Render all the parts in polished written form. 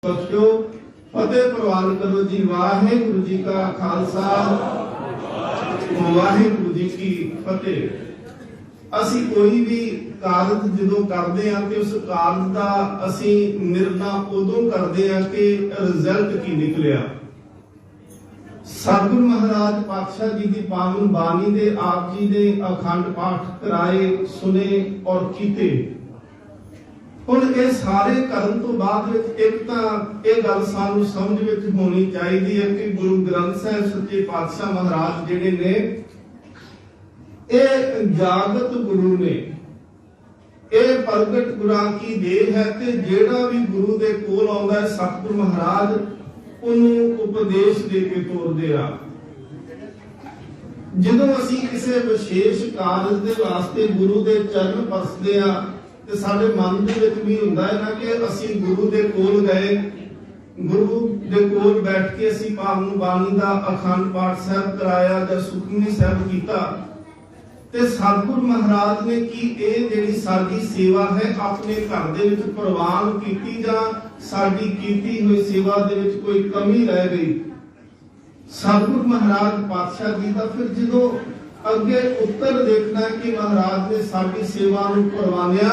बख्शो फतेह प्रवान करो जी। वाहिगुरु जी का खालसा वाहिगुरु जी की फतेह। असी कोई भी कारज जो करते हैं कि उस कारज का असी निर्णय उदों करते हैं कि रिजल्ट की निकलिया। सतगुरु महाराज पातशाह जी की पावन बाणी दे आप जी ने अखंड पाठ कराए, सुने और कीते। ਹੁਣ ਇਹ ਸਾਰੇ ਕਰਨ ਤੋਂ ਬਾਅਦ ਵਿੱਚ ਇੱਕ ਤਾਂ ਇਹ ਗੱਲ ਸਾਨੂੰ ਸਮਝ ਵਿੱਚ ਹੋਣੀ ਚਾਹੀਦੀ ਹੈ ਕਿ ਗੁਰੂ ਗ੍ਰੰਥ ਸਾਹਿਬ ਸੱਚੇ ਪਾਤਸ਼ਾਹ ਮਹਾਰਾਜ ਜਿਹੜੇ ਨੇ ਇਹ ਜਾਗਤ ਗੁਰੂ ਨੇ, ਇਹ ਪ੍ਰਗਟ ਗੁਰਾਂ ਕੀ ਦੇਹ ਹੈ ਤੇ ਜਿਹੜਾ ਵੀ ਗੁਰੂ ਦੇ ਕੋਲ ਆਉਂਦਾ ਹੈ ਸਤਿਗੁਰੂ ਮਹਾਰਾਜ ਉਹਨੂੰ ਉਪਦੇਸ਼ ਦੇ ਕੇ ਤੋਰਦੇ ਆ। ਜਦੋਂ ਅਸੀਂ ਕਿਸੇ ਵਿਸ਼ੇਸ਼ ਕਾਰਜ ਦੇ ਵਾਸਤੇ ਗੁਰੂ ਦੇ ਚਰਨ ਪਰਸਦੇ ਆ ਤੇ ਸਾਡੇ ਮਨ ਦੇ ਵਿੱਚ ਵੀ ਹੁੰਦਾ ਹੈ ਨਾ ਕਿ ਅਸੀਂ ਗੁਰੂ ਦੇ ਕੋਲ ਗਏ, ਗੁਰੂ ਦੇ ਕੋਲ ਬੈਠ ਕੇ ਅਸੀਂ ਪਾਵਨ ਬਾਣੀ ਦਾ ਅਖੰਡ ਪਾਠ ਸਾਹਿਬ ਕਰਾਇਆ ਜਾਂ ਸੁਖਮਨੀ ਸਾਹਿਬ ਕੀਤਾ ਤੇ ਸਤਿਗੁਰੂ ਮਹਾਰਾਜ ਨੇ ਕੀ ਇਹ ਜਿਹੜੀ ਸਾਡੀ ਸੇਵਾ ਹੈ ਆਪਣੇ ਘਰ ਦੇ ਵਿੱਚ ਪ੍ਰਵਾਨ ਕੀਤੀ ਜਾਂ ਸਾਡੀ ਕੀਤੀ ਹੋਈ ਸੇਵਾ ਦੇ ਵਿੱਚ ਕੋਈ ਕਮੀ ਰਹਿ ਗਈ। ਸਤਿਗੁਰੂ ਮਹਾਰਾਜ ਪਾਤਸ਼ਾਹ ਜੀ ਦਾ ਫਿਰ ਜਦੋਂ ਅੱਗੇ ਉੱਤਰ ਦੇਖਣਾ ਕਿ ਮਹਾਰਾਜ ਨੇ ਸਾਡੀ ਸੇਵਾ ਨੂੰ ਪ੍ਰਵਾਨਿਆ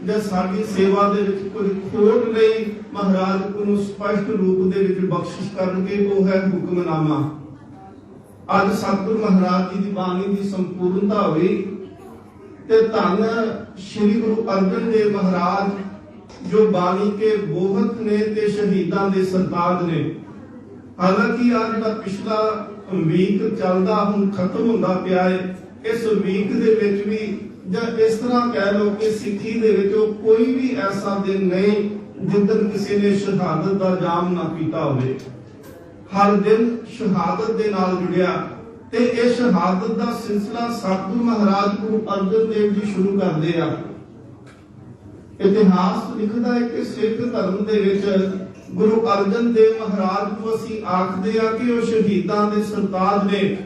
ਜਾਂ ਸਾਡੀ ਸੇਵਾ ਦੇ ਵਿੱਚ ਕੋਈ ਖੋਟ ਨਹੀਂ, ਮਹਾਰਾਜ ਨੂੰ ਸਪਸ਼ਟ ਰੂਪ ਦੇ ਵਿੱਚ ਬਖਸ਼ਿਸ਼ ਕਰਨਗੇ, ਉਹ ਹੈ ਹੁਕਮਨਾਮਾ। ਅੱਜ ਸਤਿਗੁਰੂ ਮਹਾਰਾਜ ਜੀ ਦੀ ਬਾਣੀ ਦੀ ਸੰਪੂਰਨਤਾ ਹੋਈ ਤੇ ਧੰਨ ਸ੍ਰੀ ਗੁਰੂ ਅਰਜਨ ਦੇਵ ਮਹਾਰਾਜ ਜੋ ਬਾਣੀ ਕੇ ਬੋਹਤ ਨੇ ਤੇ ਸ਼ਹੀਦਾਂ ਦੇ ਸਰਤਾਜ ਨੇ। ਹਾਲਾਂਕਿ ਆ ਜਿਹੜਾ ਪਿਛਲਾ ਵੀਕ ਚੱਲਦਾ ਹੁਣ ਖਤਮ ਹੁੰਦਾ ਪਿਆ ਹੈ, ਇਸ ਵੀਕ ਦੇ ਵਿੱਚ ਵੀ ਜਾਂ ਇਸ ਤਰ੍ਹਾਂ ਕਹਿ ਲਓ ਕਿ ਸਿੱਖੀ ਦੇ ਵਿੱਚ ਕੋਈ ਵੀ ਐਸਾ ਦਿਨ ਨਹੀਂ ਜਿੱਦਨ ਕਿਸੇ ਨੇ ਸ਼ਹਾਦਤ ਦਾ ਜਾਮ ਨਾ ਪੀਤਾ ਹੋਵੇ। ਹਰ ਦਿਨ ਸ਼ਹਾਦਤ ਦੇ ਨਾਲ ਜੁੜਿਆ ਤੇ ਇਹ ਸ਼ਹਾਦਤ ਦਾ ਸਿਲਸਿਲਾ ਸਤਿਗੁਰੂ ਮਹਾਰਾਜ ਗੁਰੂ ਅਰਜਨ ਦੇਵ ਜੀ ਸ਼ੁਰੂ ਕਰਦੇ ਆ। ਇਤਿਹਾਸ ਲਿਖਦਾ ਹੈ ਕਿ ਸਿੱਖ ਧਰਮ ਦੇ ਵਿੱਚ ਗੁਰੂ ਅਰਜਨ ਦੇਵ ਮਹਾਰਾਜ ਨੂੰ ਅਸੀਂ ਆਖਦੇ ਆ ਕਿ ਉਹ ਸ਼ਹੀਦਾਂ ਦੇ ਸਰਤਾਜ ਨੇ,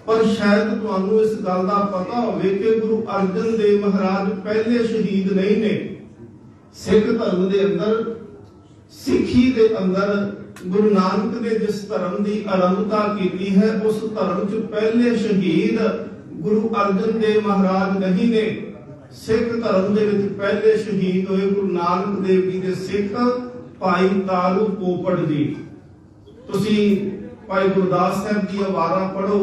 ਪਰ ਸ਼ਾਇਦ ਤੁਹਾਨੂੰ ਇਸ ਗੱਲ ਦਾ ਪਤਾ ਹੋਵੇ ਕਿ ਗੁਰੂ ਅਰਜਨ ਦੇਵ ਮਹਾਰਾਜ ਪਹਿਲੇ ਸ਼ਹੀਦ ਨਹੀਂ ਨੇ। ਸਿੱਖ ਧਰਮ ਦੇ ਅੰਦਰ, ਸਿੱਖੀ ਦੇ ਅੰਦਰ ਗੁਰੂ ਨਾਨਕ ਨੇ ਜਿਸ ਧਰਮ ਦੀ ਆਰੰਭਤਾ ਕੀਤੀ ਹੈ ਉਸ ਧਰਮ 'ਚ ਪਹਿਲੇ ਸ਼ਹੀਦ ਗੁਰੂ ਅਰਜਨ ਦੇਵ ਮਹਾਰਾਜ ਨਹੀਂ ਨੇ। ਸਿੱਖ ਧਰਮ ਦੇ ਵਿੱਚ ਪਹਿਲੇ ਸ਼ਹੀਦ ਹੋਏ ਗੁਰੂ ਨਾਨਕ ਦੇਵ ਜੀ ਦੇ ਸਿੱਖ ਭਾਈ ਤਾਰੂ ਪੋਪੜ ਜੀ। ਤੁਸੀਂ ਭਾਈ ਗੁਰਦਾਸ ਸਾਹਿਬ ਦੀ ਵਾਰਾਂ ਪੜ੍ਹੋ,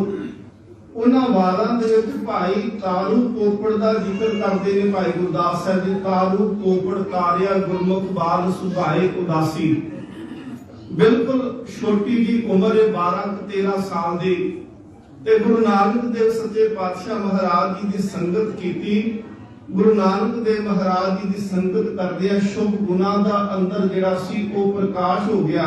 ਉਹਨਾਂ ਵਾਰਾਂ ਦੇ ਵਿੱਚ ਭਾਈ ਤਾਰੂ ਪੋਪੜ ਦਾ ਜ਼ਿਕਰ ਕਰਦੇ ਨੇ। ਭਾਈ ਗੁਰਦਾਸ ਸਾਹਿਬ ਜੀ ਤਾਰੂ ਪੋਪੜ ਤਾਰਿਆ ਗੁਰਮੁਖ ਬਾਲ ਸੁਭਾਏ ਉਦਾਸੀ। ਬਿਲਕੁਲ ਛੋਟੀ ਜੀ ਉਮਰ ਹੈ, 12-13 ਸਾਲ ਦੀ, ਤੇ ਗੁਰੂ ਨਾਨਕ ਦੇਵ ਸੱਚੇ ਪਾਤਸ਼ਾਹ ਮਹਾਰਾਜ ਜੀ ਦੀ ਸੰਗਤ ਕੀਤੀ। ਗੁਰੂ ਨਾਨਕ ਦੇਵ ਮਹਾਰਾਜ ਜੀ ਦੀ ਸੰਗਤ ਕਰਦਿਆਂ ਸ਼ੁਭ ਗੁਣਾਂ ਦਾ ਅੰਦਰ ਜਿਹੜਾ ਸੀ ਉਹ ਪ੍ਰਕਾਸ਼ ਹੋ ਗਿਆ।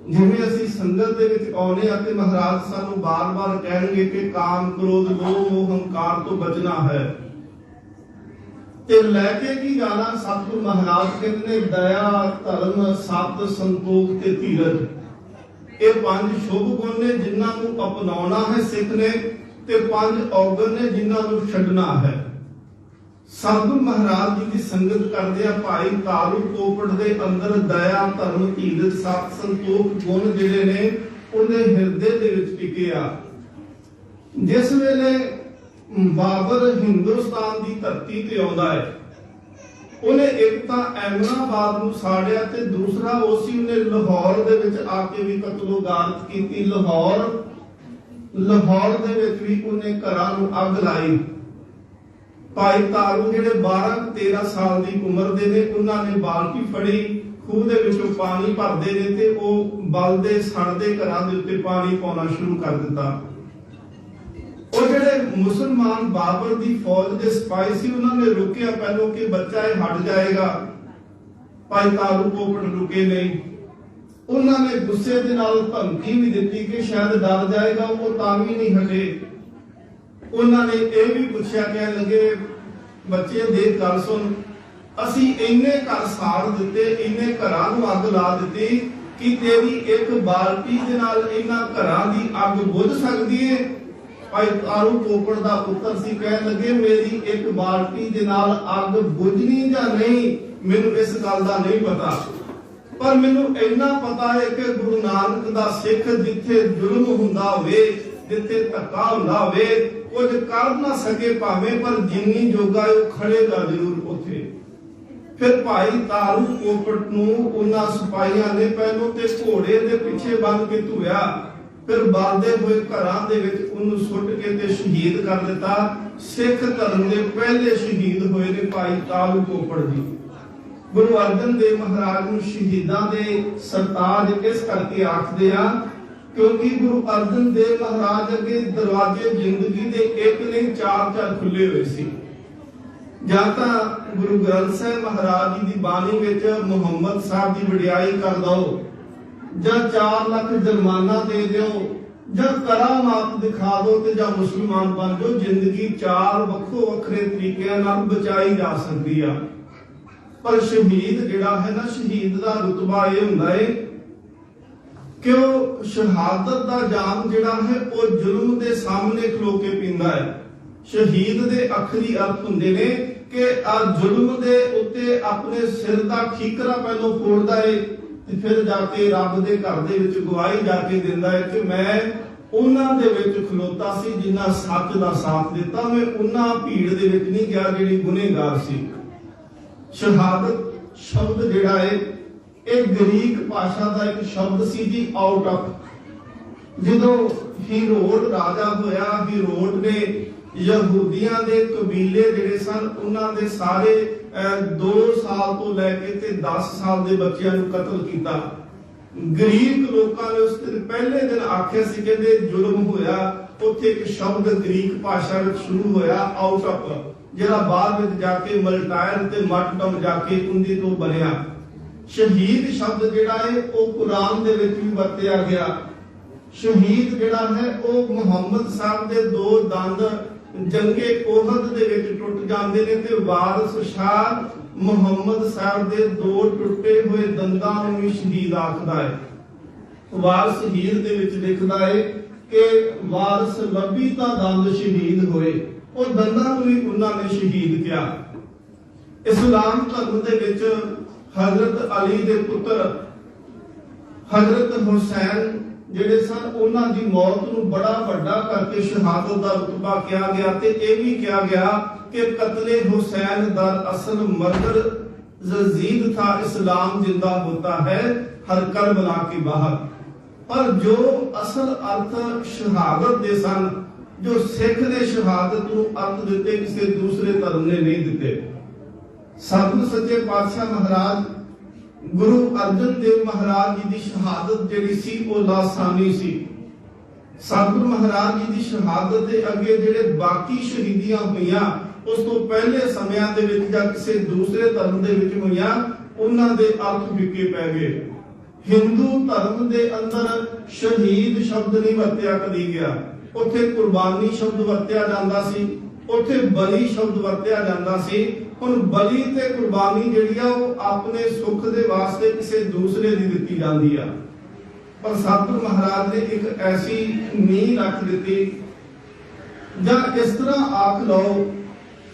ਜਿਵੇਂ ਅਸੀਂ ਸੰਗਤ ਦੇ ਵਿੱਚ ਆਉਨੇ ਆ ਤੇ ਮਹਾਰਾਜ ਸਾਨੂੰ ਬਾਰ-ਬਾਰ ਕਹਿਣਗੇ ਕਿ ਕਾਮ, ਕ੍ਰੋਧ, ਲੋਭ, ਮੋਹ, ਹੰਕਾਰ ਤੋਂ ਬਚਣਾ ਹੈ ਤੇ ਲੈ ਕੇ ਕੀ ਜਾਣਾ। ਸਤਿਗੁਰੂ ਮਹਾਰਾਜ ਕਹਿੰਦੇ ਨੇ ਦਇਆ, ਧਰਮ, ਸਤ, ਸੰਤੋਖ ਤੇ ਧੀਰਜ, ਇਹ 5 ਸ਼ੁਭ ਗੁਣ ਨੇ ਜਿਨ੍ਹਾਂ ਨੂੰ ਅਪਣਾਉਣਾ ਹੈ ਸਿੱਖ ਨੇ ਤੇ 5 ਔਗਣ ਨੇ ਜਿਨ੍ਹਾਂ ਨੂੰ ਛੱਡਣਾ ਹੈ। ਸਤਿਗੁਰੂ ਮਹਾਰਾਜ ਜੀ ਦੀ ਸੰਗਤ ਕਰਦੇ ਆ ਭਾਈ ਤਾਰੂ ਪੋਪੜ ਦੇ ਅੰਦਰ ਦਇਆ, ਧਰਮ, ਧੀਰਜ, ਸਤ, ਸੰਤੋਖ ਗੁਣ ਜਿਹੜੇ ਨੇ ਉਹਦੇ ਹਿਰਦੇ ਦੇ ਵਿੱਚ ਟਿਕੇ ਆ। ਜਿਸ ਵੇਲੇ ਬਾਬਰ ਹਿੰਦੁਸਤਾਨ ਦੀ ਧਰਤੀ ਤੇ ਆਉਂਦਾ ਹੈ, ਉਹਨੇ ਇੱਕ ਤਾਂ ਐਮਨਾਬਾਦ ਨੂੰ ਸਾੜਿਆ ਤੇ ਦੂਸਰਾ ਉਸੇ ਉਹਨੇ ਲਾਹੌਰ ਦੇ ਵਿੱਚ ਆ ਕੇ ਵੀ ਕਤਲੋਗਾਰਤ ਕੀਤੀ। ਲਾਹੌਰ ਦੇ ਵਿੱਚ ਵੀ ਉਹਨੇ ਘਰਾਂ ਨੂੰ ਅੱਗ ਲਾਈ। ਭਾਈ ਤਾਰੂ ਜਿਹੜੇ 12-13 ਸਾਲ ਦੀ ਉਮਰ ਦੇ ਨੇ, ਉਹਨਾਂ ਨੇ ਬਾਲਟੀ ਫੜੀ, ਖੂਹ ਦੇ ਵਿੱਚੋਂ ਪਾਣੀ ਭਰਦੇ ਨੇ ਤੇ ਉਹ ਬਲਦੇ ਸੜਦੇ ਘਰਾਂ ਦੇ ਉੱਤੇ ਪਾਣੀ ਪਾਉਣਾ ਸ਼ੁਰੂ ਕਰ ਦਿੱਤਾ। ਉਹ ਜਿਹੜੇ ਮੁਸਲਮਾਨ ਬਾਬਰ ਦੀ ਫੌਜ ਦੇ ਸਿਪਾਹੀ ਸੀ ਉਹਨਾਂ ਨੇ ਰੁਕਿਆ ਪਹਿਲੋਂ ਕਿ ਬੱਚਾ ਇਹ ਹਟ ਜਾਏਗਾ। ਭਾਈ ਤਾਰੂ ਪੋਪੜ ਰੁਕੇ ਨਹੀਂ। ਉਹਨਾਂ ਨੇ ਗੁੱਸੇ ਦੇ ਨਾਲ ਧਮਕੀ ਵੀ ਦਿੱਤੀ ਕਿ ਸ਼ਾਇਦ ਡਰ ਜਾਏਗਾ, ਉਹ ਤਾਂ ਵੀ ਨਹੀਂ ਹਟੇ। ਉਹਨਾਂ ਨੇ ਇਹ ਵੀ ਪੁੱਛਿਆ, ਕਹਿਣ ਲੱਗੇ ਬੱਚੇ ਦੇਖ ਗੱਲ ਸੁਣ, ਅਸੀਂ ਇੰਨੇ ਘਰ ਸਾੜ ਦਿੱਤੇ, ਇੰਨੇ ਘਰਾਂ ਨੂੰ ਅੱਗ ਲਾ ਦਿੱਤੀ ਕਿ ਤੇਰੀ ਇੱਕ ਬਾਲਟੀ ਦੇ ਨਾਲ ਇਹਨਾਂ ਘਰਾਂ ਦੀ ਅੱਗ ਬੁਝ ਸਕਦੀ ਹੈ। ਭਾਈ ਤਾਰੂ ਪੋਪੜ ਦਾ ਪੁੱਤਰ ਸੀ, ਕਹਿਣ ਲੱਗੇ ਮੇਰੀ ਇੱਕ ਬਾਲਟੀ ਦੇ ਨਾਲ ਅੱਗ ਬੁਝਣੀ ਜਾਂ ਨਹੀਂ ਮੈਨੂੰ ਇਸ ਗੱਲ ਦਾ ਨਹੀਂ ਪਤਾ, पर मैनू इन्ना पता है कि गुरु नानक दा सिख जिथे जुल्म हुंदा होवे, जिथे धक्का हुंदा होवे, कुछ कर ना सके भावें, पर जिन्नी जोगा है खड़ेगा जरूर उथे। फिर भाई तारू कोपट नूं उन्हां सिपाहियां ने पहलों ते घोड़े दे पिछे बन के धोया, फिर बलदे हुए घरां दे विच उहनूं सुट के ते शहीद कर दिता। सिख धर्म दे पहले शहीद होए ने भाई तारू कोपट जी। गुरु अर्जन देव महाराज नूं शहीदां दे सरताज इस करके आखदे आ क्योंकि गुरु अर्जन देव महाराज अगे दरवाजे जिंदगी दे एक नहीं चार खुले हुए सी। ਜਾਂ ਤਾਂ ਗੁਰੂ ਗ੍ਰੰਥ ਸਾਹਿਬ ਮਹਾਰਾਜ ਜੀ ਦੀ ਬਾਣੀ ਵਿੱਚ ਮੁਹੰਮਦ ਸਾਹਿਬ ਦੀ ਵਡਿਆਈ ਕਰ ਦਿਓ, ਜਾਂ 4 ਲੱਖ ਜੁਰਮਾਨਾ ਦੇ ਦਿਓ, ਜਾਂ ਕਰਾਮਾਤ ਦਿਖਾ ਦਿਓ ਤੇ ਜਾਂ ਮੁਸਲਮਾਨ ਬਣ ਜਾਓ। ਜ਼ਿੰਦਗੀ 4 ਵੱਖੋ ਵੱਖਰੇ ਤਰੀਕਿਆਂ ਨਾਲ ਬਚਾਈ ਜਾ ਸਕਦੀ ਆ। ਪਰ ਸ਼ਹੀਦ ਜਿਹੜਾ ਹੈ ਨਾ, ਸ਼ਹੀਦ ਦਾ ਰੁਤਬਾ ਇਹ ਹੁੰਦਾ ਹੈ ਕਿ ਉਹ ਸ਼ਹਾਦਤ ਦਾ ਜਾਮ ਜਿਹੜਾ ਹੈ ਉਹ ਜ਼ੁਲਮ ਦੇ ਸਾਹਮਣੇ ਖਲੋ ਕੇ ਪੀਂਦਾ ਹੈ। शहीद दे आखिरी अर्थ हुंदे ने कि आ जुल्म दे उत्ते अपने सिर दा ठीकरा पहलों फोड़दा है ते फिर जाके रब दे घर दे विच गवाही जाके दिंदा है कि मैं उन्हां दे विच खलोता सी जिन्हां सच दा साथ दिता, मैं उन्हां भीड़ दे विच नहीं गया जिहड़ी गुनहगार सी। शहादत शब्द जिहड़ा है ਇਹ ਗ੍ਰੀਕ ਭਾਸ਼ਾ ਦਾ ਇੱਕ ਸ਼ਬਦ ਸੀ ਜੀ, ਆਊਟ ਆਫ। ਜਦੋਂ ਹੀਰੋਡ ਰਾਜਾ ਹੋਇਆ, ਹੀਰੋਡ ਨੇ ਯਹੂਦੀਆਂ ਦੇ ਕਬੀਲੇ ਜਿਹੜੇ ਸਨ ਉਹਨਾਂ ਦੇ ਸਾਰੇ 2 ਸਾਲ ਤੋਂ ਲੈ ਕੇ ਤੇ 10 ਸਾਲ ਦੇ ਬੱਚਿਆਂ ਨੂੰ ਕਤਲ ਕੀਤਾ। ਗ੍ਰੀਕ ਲੋਕਾਂ ਨੇ ਉਸ ਦਿਨ ਪਹਿਲੇ ਦਿਨ ਆਖਿਆ ਸੀ ਕਹਿੰਦੇ ਜ਼ੁਲਮ ਹੋਇਆ। ਉੱਥੇ ਇੱਕ ਸ਼ਬਦ ਗ੍ਰੀਕ ਭਾਸ਼ਾ ਵਿੱਚ ਸ਼ੁਰੂ ਹੋਇਆ, ਆਊਟ ਆਫ, ਜਿਹੜਾ ਬਾਅਦ ਵਿੱਚ ਜਾ ਕੇ ਮਲਟਾਇਰ ਤੇ ਮਟਡਮ ਜਾ ਕੇ ਉਹਦੀ ਤੋਂ ਬਣਿਆ। ਸ਼ਹੀਦ ਸ਼ਬਦ ਜਿਹੜਾ ਹੈ ਉਹ ਕੁਰਾਨ ਦੇ ਵਿੱਚ ਵੀ ਵਰਤਿਆ ਗਿਆ। ਸ਼ਹੀਦ ਜਿਹੜਾ ਹੈ ਉਹ ਮੁਹੰਮਦ ਸਾਹਿਬ ਦੇ 2 ਦੰਦ ਜੰਗੇ ਕੋਹਦ ਦੇ ਵਿੱਚ ਟੁੱਟ ਜਾਂਦੇ ਨੇ ਤੇ ਵਾਰਿਸ ਸ਼ਾਹ ਮੁਹੰਮਦ ਸਾਹਿਬ ਦੇ 2 ਟੁੱਟੇ ਹੋਏ ਦੰਦਾਂ ਨੂੰ ਵੀ ਸ਼ਹੀਦ ਆਖਦਾ ਹੈ। ਵਾਰਿਸ ਹੀਰ ਦੇ ਵਿੱਚ ਲਿਖਦਾ ਹੈ ਕਿ ਵਾਰਿਸ ਲੱਭੀ ਤਾਂ ਦੰਦ ਸ਼ਹੀਦ ਹੋਏ, ਉਹ ਦੰਦਾਂ ਨੂੰ ਵੀ ਉਹਨਾਂ ਨੇ ਸ਼ਹੀਦ ਕਿਹਾ। ਇਸਲਾਮ ਧਰਮ ਦੇ ਵਿੱਚ हजरत अली दे पुत्र हजरत हुसैन ਜਿਹੜੇ ਸਨ ਉਹਨਾਂ ਦੀ ਮੌਤ ਨੂੰ ਬੜਾ ਵੱਡਾ ਕਰਕੇ ਸ਼ਹਾਦਤ ਦਾ ਰੁਤਬਾ ਕਿਹਾ ਗਿਆ ਤੇ ਇਹ ਵੀ ਕਿਹਾ ਗਿਆ ਕਿ ਕਤਲੇ ਹੁਸੈਨ ਦਰ ਅਸਲ ਮਰਦਰ ਯਜ਼ੀਦ था, इस्लाम जिंदा होता है हर करबला के बाहर। पर जो असल अर्थ शहादत ਦੇ ਸਨ, ਜੋ ਸਿੱਖ ਨੇ ਸ਼ਹਾਦਤ ਨੂੰ अर्थ ਦਿੱਤੇ ਕਿਸੇ ਦੂਸਰੇ ਧਰਮ ਨੇ ਨਹੀਂ ਦਿੱਤੇ। सतगुरु सच्चे पातशाह महाराज गुरु अर्जन देव महाराज जी की शहादत जिहड़ी सी वो लासानी सी। सतगुरु महाराज जी की शहादत दे अगे जिहड़े बाकी शहीदियां होईयां उस तो पहले समयां दे विच जां किसी दूसरे धर्म दे विच होईयां उन्हां दे अर्थ फिके पै गए। हिंदू धर्म दे अंदर शहीद शब्द नहीं वरतिया कदी गया, उत्थे कुर्बानी शब्द वरतिया जांदा सी, उत्थे बलि शब्द वरतिया जांदा सी। ਹੁਣ ਬਲੀ ਤੇ ਕੁਰਬਾਨੀ ਜਿਹੜੀ ਆ ਉਹ ਆਪਣੇ ਸੁੱਖ ਦੇ ਵਾਸਤੇ ਕਿਸੇ ਦੂਸਰੇ ਦੀ ਦਿੱਤੀ ਜਾਂਦੀ ਆ। ਪਰ ਸਤਿਗੁਰੂ ਮਹਾਰਾਜ ਨੇ ਇੱਕ ਐਸੀ ਨੀਂਹ ਰੱਖ ਦਿੱਤੀ, ਜਾਂ ਇਸ ਤਰ੍ਹਾਂ ਆਖ ਲਓ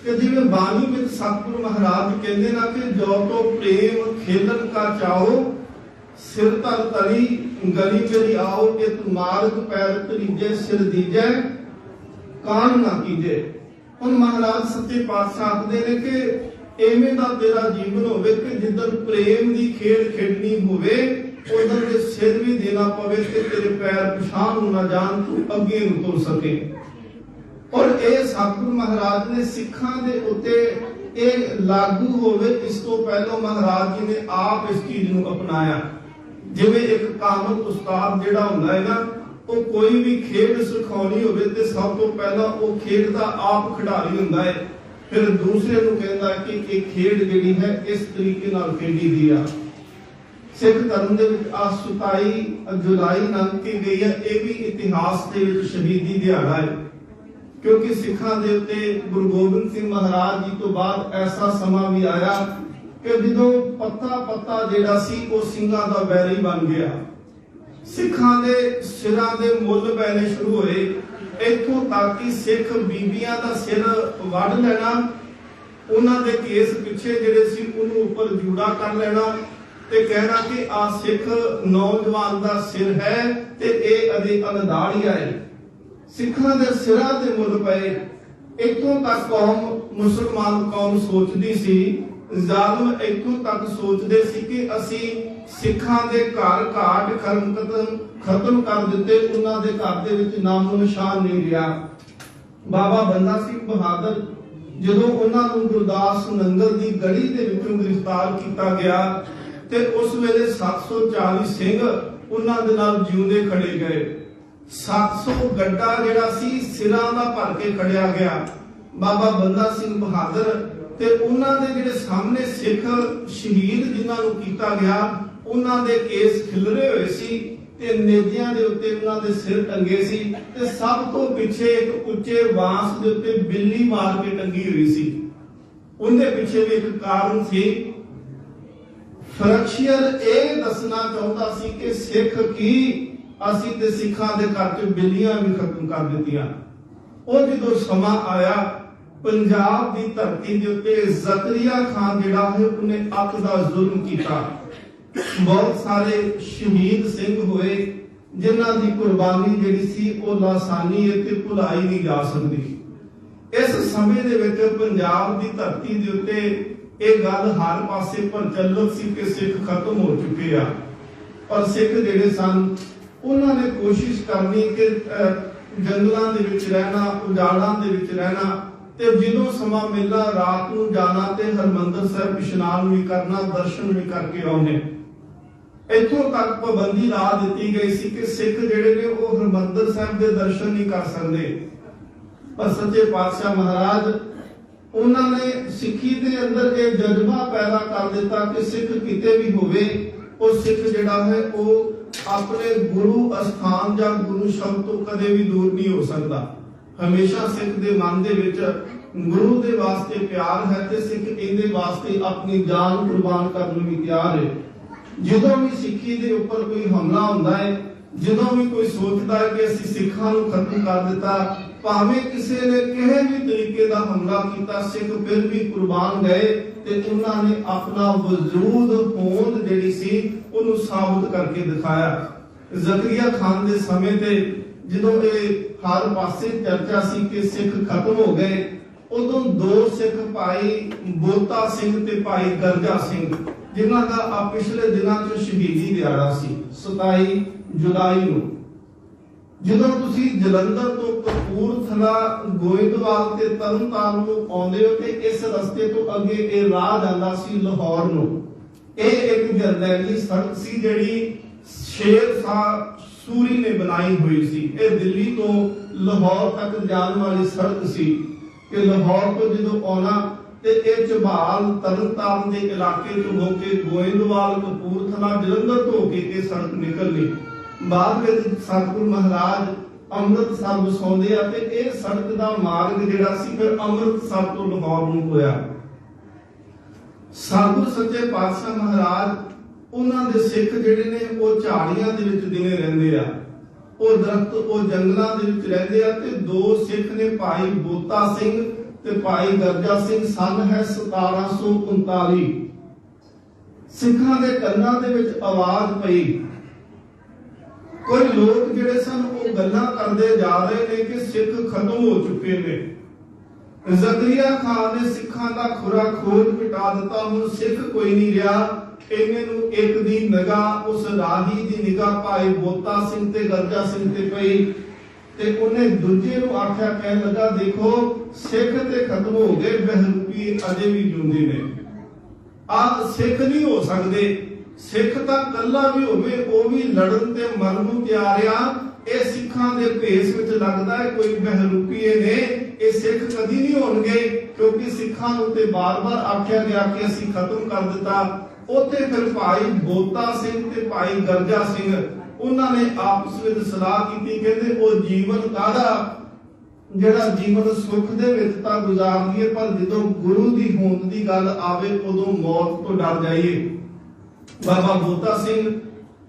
ਕਿ ਜਿਵੇਂ ਬਾਣੀ ਵਿੱਚ ਸਤਿਗੁਰੂ ਮਹਾਰਾਜ ਕਹਿੰਦੇ ਨਾ ਕਿ ਜੋ ਤੋ ਪ੍ਰੇਮ ਖੇਲਨ ਕਾ ਚਾਹੋ ਸਿਰ ਧਰ ਤਲੀ ਗਲੀ ਮੇਰੀ ਆਓ ਕਿ ਤੁਮਾਰਗ ਪੈਰ ਤਰੀਜੇ ਸਿਰ ਦੀਜੈ ਕਾਨ ਨਾ ਕੀਜੇ। ਹੁਣ ਮਹਾਰਾਜ ਸੱਚੇ ਪਾਤਸ਼ਾਹ ਆਖਦੇ ਨੇ ਕਿ ਐਵੇਂ ਦਾ ਤੇਰਾ ਜੀਵਨ ਹੋਵੇ ਕਿ ਜਿੱਦਣ ਪ੍ਰੇਮ ਦੀ ਖੇਡ ਖੇਡਣੀ ਹੋਵੇ ਉਦੋਂ ਦੇ ਸਿਰ ਵੀ ਦੇਣਾ ਪਵੇ ਤੇ ਤੇਰੇ ਪੈਰ ਪਿਛਾਂ ਨੂੰ ਨਾ ਜਾਣ, ਤੂੰ ਅੱਗੇ ਨੂੰ ਤੁਰ ਸਕੇ। ਔਰ ਇਹ ਸਤਿਗੁਰੂ ਮਹਾਰਾਜ ਨੇ ਸਿੱਖਾਂ ਦੇ ਉੱਤੇ ਇਹ ਲਾਗੂ ਹੋਵੇ ਇਸ ਤੋਂ ਪਹਿਲਾਂ ਮਹਾਰਾਜ ਜੀ ਨੇ ਆਪ ਇਸ ਚੀਜ਼ ਨੂੰ ਅਪਣਾਇਆ। ਜਿਵੇਂ ਇੱਕ ਕਾਮਲ ਉਸਤਾਦ ਜਿਹੜਾ ਹੁੰਦਾ ਹੈ ਨਾ, ਉਹ ਕੋਈ ਵੀ ਖੇਡ ਸਿਖਾਉਣੀ ਹੋਵੇ ਤੇ ਸਭ ਤੋਂ ਪਹਿਲਾਂ ਉਹ ਖੇਡ ਦਾ ਆਪ ਖਿਡਾਰੀ ਹੁੰਦਾ ਹੈ, ਫਿਰ ਦੂਸਰੇ ਨੂੰ ਕਹਿੰਦਾ ਕਿ ਇਹ ਖੇਡ ਜਿਹੜੀ ਹੈ ਇਸ ਤਰੀਕੇ ਨਾਲ ਖੇਡੀ ਦੀ ਆ। ਸਿੱਖ ਧਰਮ ਦੇ ਵਿੱਚ ਆ 27 ਜੁਲਾਈ ਲੰਘ ਕੇ ਗਈ ਹੈ, ਇਹ ਵੀ ਇਤਿਹਾਸ ਦੇ ਵਿੱਚ ਸ਼ਹੀਦੀ ਦਿਹਾੜਾ ਹੈ। ਕਿਉਂਕਿ ਸਿੱਖਾਂ ਦੇ ਉੱਤੇ ਗੁਰੂ ਗੋਬਿੰਦ ਸਿੰਘ ਮਹਾਰਾਜ ਜੀ ਤੋਂ ਬਾਅਦ ਐਸਾ ਸਮਾਂ ਵੀ ਆਇਆ ਕਿ ਜਦੋਂ ਪੱਤਾ ਜਿਹੜਾ ਸੀ ਉਹ ਸਿੰਘਾਂ ਦਾ ਵੈਰੀ ਬਣ ਗਿਆ। ਸਿੱਖਾਂ ਦੇ ਸਿਰਾਂ ਦੇ ਮੁੱਲ ਪੈਣੇ ਸ਼ੁਰੂ ਹੋਏ, ਇੱਥੋਂ ਤੱਕ ਕਿ ਸਿੱਖ ਬੀਬੀਆਂ ਦਾ ਸਿਰ ਵੱਢ ਲੈਣਾ, ਉਹਨਾਂ ਦੇ ਕੇਸ ਪਿੱਛੇ ਜਿਹੜੇ ਸੀ ਉਹਨੂੰ ਉੱਪਰ ਜੂੜਾ ਕਰ ਲੈਣਾ, ਤੇ ਕਹਿਣਾ ਕਿ ਆ ਸਿੱਖ ਨੌਜਵਾਨ ਦਾ ਸਿਰ ਹੈ ਤੇ ਇਹ ਅਜੇ ਅਨਦਾੜੀਆ ਹੈ। ਸਿੱਖਾਂ ਦੇ ਸਿਰਾਂ ਤੇ ਮੁੱਲ ਪਏ। ਇੱਥੋਂ ਤੱਕ ਮੁਸਲਮਾਨ ਕੌਮ ਸੋਚਦੀ ਸੀ, ਜ਼ਾਲਮ ਇੱਥੋਂ ਤੱਕ ਸੋਚਦੇ ਸੀ ਕਿ ਅਸੀਂ ਸਿੱਖਾਂ ਦੇ ਘਰ ਘਾਟ ਖਤਮ ਕਰ ਦਿੱਤੇ, ਉਹਨਾਂ ਦੇ ਘਰ ਦੇ ਵਿੱਚ ਨਾਮੋ ਨਿਸ਼ਾਨ ਨਹੀਂ ਰਿਹਾ। ਬਾਬਾ ਬੰਦਾ ਸਿੰਘ ਬਹਾਦਰ ਜਦੋਂ ਉਹਨਾਂ ਨੂੰ ਗੁਰਦਾਸ ਨੰਗਲ ਦੀ ਗੜੀ ਦੇ ਵਿੱਚੋਂ ਗ੍ਰਿਫਤਾਰ ਕੀਤਾ ਗਿਆ ਤੇ ਉਸ ਵੇਲੇ 740 ਸਿੰਘ ਉਹਨਾਂ ਦੇ ਨਾਲ ਜਿਉਂਦੇ ਖੜੇ ਗਏ। 700 ਗੱਡਾ ਜਿਹੜਾ ਸੀ ਸਿਰਾਂ ਦਾ ਭਰ ਕੇ ਖੜਿਆ ਗਿਆ। ਬਾਬਾ ਬੰਦਾ ਸਿੰਘ ਬਹਾਦਰ ਤੇ ਉਹਨਾਂ ਦੇ ਜਿਹੜੇ ਸਾਹਮਣੇ ਸਿੱਖ ਸ਼ਹੀਦ ਜਿਨ੍ਹਾਂ ਨੂੰ ਕੀਤਾ ਗਿਆ, ਉਹਨਾਂ ਦੇ ਕੇਸ ਖਿਲਰੇ ਹੋਏ ਸੀ ਤੇ ਨੇਜਿਆਂ ਦੇ ਉੱਤੇ ਉਹਨਾਂ ਦੇ ਸਿਰ ਟੰਗੇ ਸੀ ਤੇ ਸਭ ਤੋਂ ਪਿੱਛੇ ਇੱਕ ਉੱਚੇ ਬਾਂਸ ਦੇ ਉੱਤੇ ਬਿੱਲੀ ਮਾਰ ਕੇ ਟੰਗੀ ਹੋਈ ਸੀ। ਉਹਦੇ ਪਿੱਛੇ ਵੀ ਇੱਕ ਕਾਰਨ ਸੀ। ਫਰਕਸ਼ੀਅਰ ਇਹ ਦੱਸਣਾ ਚਾਹੁੰਦਾ ਸੀ ਕਿ ਸਿੱਖ ਕੀ, ਅਸੀਂ ਤੇ ਸਿੱਖਾਂ ਦੇ ਘਰ 'ਚ ਬਿੱਲੀਆਂ ਵੀ ਖਤਮ ਕਰ ਦਿੱਤੀਆਂ। ਉਹ ਜਦੋਂ ਸਮਾਂ ਆਇਆ, ਪੰਜਾਬ ਦੀ ਧਰਤੀ ਦੇ ਉੱਤੇ ਜ਼ਕਰੀਆ ਖਾਨ ਜਿਹੜਾ ਹੈ ਉਹਨੇ ਅੱਤ ਦਾ ਜ਼ੁਲਮ ਕੀਤਾ। ਬਹੁਤ ਸਾਰੇ ਸ਼ਹੀਦ ਸਿੰਘ ਹੋਏ ਜਿਨ੍ਹਾਂ ਦੀ ਕੁਰਬਾਨੀ ਜਿਹੜੀ ਸੀ ਉਹ ਲਾਸਾਨੀ ਤੇ ਭੁਲਾਈ ਨਹੀਂ ਜਾ ਸਕਦੀ। ਇਸ ਸਮੇਂ ਦੇ ਵਿੱਚ ਪੰਜਾਬ ਦੀ ਧਰਤੀ ਦੇ ਉੱਤੇ ਇਹ ਗੱਲ ਹਰ ਪਾਸੇ ਪ੍ਰਚਲਿਤ ਸੀ ਕਿ ਸਿੱਖ ਖਤਮ ਹੋ ਚੁੱਕੇ ਆ। ਪਰ ਸਿੱਖ ਜਿਹੜੇ ਸਨ ਉਹਨਾਂ ਨੇ ਕੋਸ਼ਿਸ਼ ਕਰਨੀ ਕਿ ਜੰਗਲਾਂ ਦੇ ਵਿੱਚ ਰਹਿਣਾ, ਉਜਾੜਾਂ ਦੇ ਵਿੱਚ ਰਹਿਣਾ ਤੇ ਜਦੋਂ ਸਮਾਂ ਮਿਲਣਾ ਰਾਤ ਨੂੰ ਜਾਣਾ ਤੇ ਹਰਮੰਦਰ ਸਾਹਿਬ ਇਸ਼ਨਾਨ ਵੀ ਕਰਨਾ, ਦਰਸ਼ਨ ਵੀ ਕਰਕੇ ਆਉਣੇ। ਇੱਥੋਂ ਤੱਕ ਪਾਬੰਦੀ ਲਾ ਦਿੱਤੀ ਗਈ ਸੀ ਕਿ ਸਿੱਖ ਜਿਹੜੇ ਨੇ ਉਹ ਹਰਮੰਦਰ ਸਾਹਿਬ ਦੇ ਦਰਸ਼ਨ ਨਹੀਂ ਕਰ ਸਕਦੇ। ਪਰ ਸੱਚੇ ਪਾਤਸ਼ਾਹ ਮਹਾਰਾਜ ਉਹਨਾਂ ਨੇ ਸਿੱਖੀ ਦੇ ਅੰਦਰ ਇਹ ਜਜ਼ਬਾ ਪੈਦਾ ਕਰ ਦਿੱਤਾ ਕਿ ਸਿੱਖ ਕਿਤੇ ਵੀ ਹੋਵੇ, ਉਹ ਸਿੱਖ ਜਿਹੜਾ ਹੈ ਉਹ ਆਪਣੇ ਗੁਰੂ ਅਸਥਾਨ ਜਾਂ ਗੁਰੂ ਸ਼ਬਦ ਤੋਂ ਕਦੇ ਵੀ ਦੂਰ ਨਹੀਂ ਹੋ ਸਕਦਾ। ਹਮੇਸ਼ਾ ਸਿੱਖ ਦੇ ਮਨ ਦੇ ਵਿੱਚ ਗੁਰੂ ਦੇ ਵਾਸਤੇ ਪਿਆਰ ਹੈ ਤੇ ਸਿੱਖ ਇਹਦੇ ਵਾਸਤੇ ਆਪਣੀ ਜਾਨ ਕੁਰਬਾਨ ਕਰਨ ਨੂੰ ਵੀ ਤਿਆਰ ਹੈ। ਜਦੋਂ ਵੀ ਸਿੱਖੀ ਦੇ ਉੱਪਰ ਕੋਈ ਹਮਲਾ ਹੁੰਦਾ ਹੈ, ਜਦੋਂ ਵੀ ਕੋਈ ਸੋਚਦਾ ਹੈ ਕਿ ਅਸੀਂ ਸਿੱਖਾਂ ਨੂੰ ਖਤਮ ਕਰ ਦਿੱਤਾ, ਭਾਵੇਂ ਕਿਸੇ ਨੇ ਕਿਸੇ ਵੀ ਤਰੀਕੇ ਦਾ ਹਮਲਾ ਕੀਤਾ, ਸਿੱਖ ਫਿਰ ਵੀ ਕੁਰਬਾਨ ਗਏ ਤੇ ਉਹਨਾਂ ਨੇ ਆਪਣਾ ਵਜੂਦ ਹੋਂਦ ਜਿਹੜੀ ਸੀ ਉਹਨੂੰ ਸਾਬਤ ਕਰਕੇ ਦਿਖਾਇਆ। ਜ਼ਕਰੀਆ ਖਾਨ ਦੇ ਸਮੇਂ ਤੇ ਜਦੋਂ ਇਹ ਹਰ ਪਾਸੇ ਚਰਚਾ ਸੀ ਕਿ ਸਿੱਖ ਖਤਮ ਹੋ ਗਏ, ਉਦੋਂ ਦੋ ਸਿੱਖ ਭਾਈ ਬੋਤਾ ਸਿੰਘ ਤੇ ਭਾਈ ਗਰਜਾ ਸਿੰਘ ਜਿਨ੍ਹਾਂ ਦਾ ਆ ਪਿਛਲੇ ਦਿਨਾਂ 'ਚ ਸ਼ਹੀਦੀ ਦਿਹਾੜਾ ਸੀ 27 ਜੁਲਾਈ ਨੂੰ। ਜਦੋਂ ਤੁਸੀਂ ਜਲੰਧਰ ਤੋਂ ਕਪੂਰਥਲਾ, ਗੋਇੰਦਵਾਲ ਤੇ ਤਰਨਤਾਰਨ ਨੂੰ ਆਉਂਦੇ ਹੋ ਤੇ ਇਸ ਰਸਤੇ ਤੋਂ ਅੱਗੇ ਇਹ ਰਾਹ ਜਾਂਦਾ ਸੀ ਲਾਹੌਰ ਨੂੰ। ਇਹ ਇੱਕ ਜਰਨੈਲੀ ਸੜਕ ਸੀ ਜਿਹੜੀ ਸ਼ੇਰ ਸ਼ਾਹ ਸੂਰੀ ਨੇ ਬਣਾਈ ਹੋਈ ਸੀ। ਇਹ ਦਿੱਲੀ ਤੋਂ ਲਾਹੌਰ ਤੱਕ ਜਾਣ ਵਾਲੀ ਸੜਕ ਸੀ ਕਿ ਲਾਹੌਰ ਤੋਂ ਜਦੋਂ ਆਉਣਾ ਤੇ ਇਹ ਝਬਾਲ ਤਰਨਤਾਰਨ ਦੇ ਇਲਾਕੇ ਤੋਂ ਹੋ ਕੇ ਗੋਇੰਦਵਾਲ, ਕਪੂਰਥਲਾ, ਜਲੰਧਰ ਤੋਂ ਹੋ ਕੇ ਇਹ ਸੜਕ ਨਿਕਲਣੀ। ਬਾਅਦ ਵਿੱਚ ਸਤਿਗੁਰੂ ਮਹਾਰਾਜ ਅੰਮ੍ਰਿਤਸਰ ਵਸਾਉਂਦੇ ਆ ਤੇ ਇਹ ਸੜਕ ਦਾ ਮਾਰਗ ਜਿਹੜਾ ਸੀ ਫਿਰ ਅੰਮ੍ਰਿਤਸਰ ਤੋਂ ਲਾਹੌਰ ਨੂੰ ਹੋਇਆ। ਸਤਿਗੁਰੂ ਸੱਚੇ ਪਾਤਸ਼ਾਹ ਮਹਾਰਾਜ ਉਹਨਾਂ ਦੇ ਸਿੱਖ ਜਿਹੜੇ ਨੇ ਉਹ ਝਾੜੀਆਂ ਦੇ ਵਿੱਚ ਦਿਨੇ ਰਹਿੰਦੇ ਆ, ਉਹ ਦਰਖਤ, ਉਹ ਜੰਗਲਾਂ ਦੇ ਵਿੱਚ ਰਹਿੰਦੇ ਆ ਤੇ ਦੋ ਸਿੱਖ ਨੇ ਭਾਈ ਬੋਤਾ ਸਿੰਘ ਤੇ ਭਾਈ ਗਰਜਾ ਸਿੰਘ। ਸਨ ਹੈ 1739। ਸਿੱਖਾਂ ਦੇ ਕੰਨਾਂ ਦੇ ਵਿੱਚ ਆਵਾਜ਼ ਪਈ। ਕੋਈ ਲੋਕ ਜਿਹੜੇ ਸਨ ਉਹ ਗੱਲਾਂ ਕਰਦੇ ਜਾ ਰਹੇ ਨੇ ਕਿ ਸਿੱਖ ਖਤਮ ਹੋ ਚੁੱਕੇ ਨੇ। ਜ਼ਕਰੀਆ ਖਾਨ ਨੇ ਸਿੱਖਾਂ ਦਾ ਖੁਰਾ ਖੋਜ ਮਿਟਾ ਦਿੱਤਾ, ਹੁਣ ਸਿੱਖ ਕੋਈ ਨਹੀਂ ਰਿਹਾ। ਇਹਨੇ ਨੂੰ ਇੱਕ ਦੀ ਨਿਗਾਹ ਉਸ ਰਾਹੀ ਦੀ ਨਿਗਾਹ ਭਾਈ ਬੋਤਾ ਸਿੰਘ ਤੇ ਗਰਜਾ ਸਿੰਘ ਤੇ ਪਈ ਤੇ ਉਹਨੇ ਦੂਜੇ ਨੂੰ ਆਖਿਆ, ਕਹਿਣ ਲੱਗਾ, ਦੇਖੋ ਸਿੱਖ ਤੇ ਖਤਮ ਹੋ ਗਏ, ਬਹਿਰੂਪੀ ਅਜੇ ਵੀ ਜਿਉਂਦੇ ਨੇ। ਆਹ ਸਿੱਖ ਨਹੀਂ ਹੋ ਸਕਦੇ। ਸਿੱਖ ਤਾਂ ਕੱਲਾ ਵੀ ਹੋਵੇ ਉਹ ਵੀ ਲੜਨ ਤੇ ਮਰਨ ਨੂੰ ਤਿਆਰ ਆ। ਇਹ ਸਿੱਖਾਂ ਦੇ ਭੇਸ ਵਿੱਚ ਲੱਗਦਾ ਹੈ ਕੋਈ ਬਹਿਰੂਪੀਏ ਨੇ। ਇਹ ਸਿੱਖ ਕਦੀ ਨਹੀਂ ਹੋਣਗੇ ਕਿਉਂਕਿ ਸਿੱਖਾਂ ਨੂੰ ਤੇ ਬਾਰ-ਬਾਰ ਆਖਿਆ ਗਿਆ ਕਿ ਅਸੀਂ ਖਤਮ ਕਰ ਦਿੱਤਾ। ਉੱਥੇ ਫਿਰ ਭਾਈ ਬੋਤਾ ਸਿੰਘ ਤੇ ਭਾਈ ਗਰਜਾ ਸਿੰਘ ਉਹਨਾਂ ਨੇ ਆਪਸ ਵਿੱਚ ਸਲਾਹ ਕੀਤੀ, ਕਹਿੰਦੇ ਉਹ ਜੀਵਨ ਕਾਹਦਾ ਜਿਹੜਾ ਜੀਵਨ ਸੁੱਖ ਦੇ ਵਿੱਚ ਤਾਂ ਗੁਜ਼ਾਰ ਲਈਏ, ਪਰ ਜਦੋਂ ਗੁਰੂ ਦੀ ਹੋਂਦ ਦੀ ਗੱਲ ਆਵੇ ਉਦੋਂ ਮੌਤ ਤੋਂ ਡਰ ਜਾਈਏ। ਬਾਬਾ ਬੋਤਾ ਸਿੰਘ,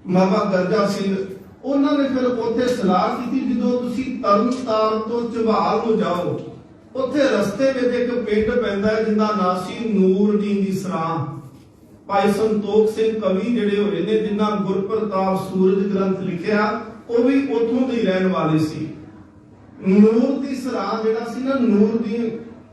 ਬਾਬਾ ਗਰਜਾ ਸਿੰਘ ਉਹਨਾਂ ਨੇ ਫਿਰ ਉੱਥੇ ਸਲਾਹ ਕੀਤੀ, ਜਦੋਂ ਤੁਸੀਂ ਤਰਨਤਾਰਨ ਤੋਂ ਝਬਾਲ ਨੂੰ ਜਾਓ, ਉੱਥੇ ਰਸਤੇ ਵਿੱਚ ਇੱਕ ਪਿੰਡ ਪੈਂਦਾ ਜਿਹਦਾ ਨਾਂ ਸੀ ਨੂਰਦੀਨ ਦੀ ਸਰਾਂ। भाई संतोख सिंह कवि जिहड़े होए ने जिन्हां गुरप्रताप सूरज ग्रंथ लिखिया वो भी उथों दे रहन वाले सी। नूर दी सराह जिहड़ा सी ना नूर दी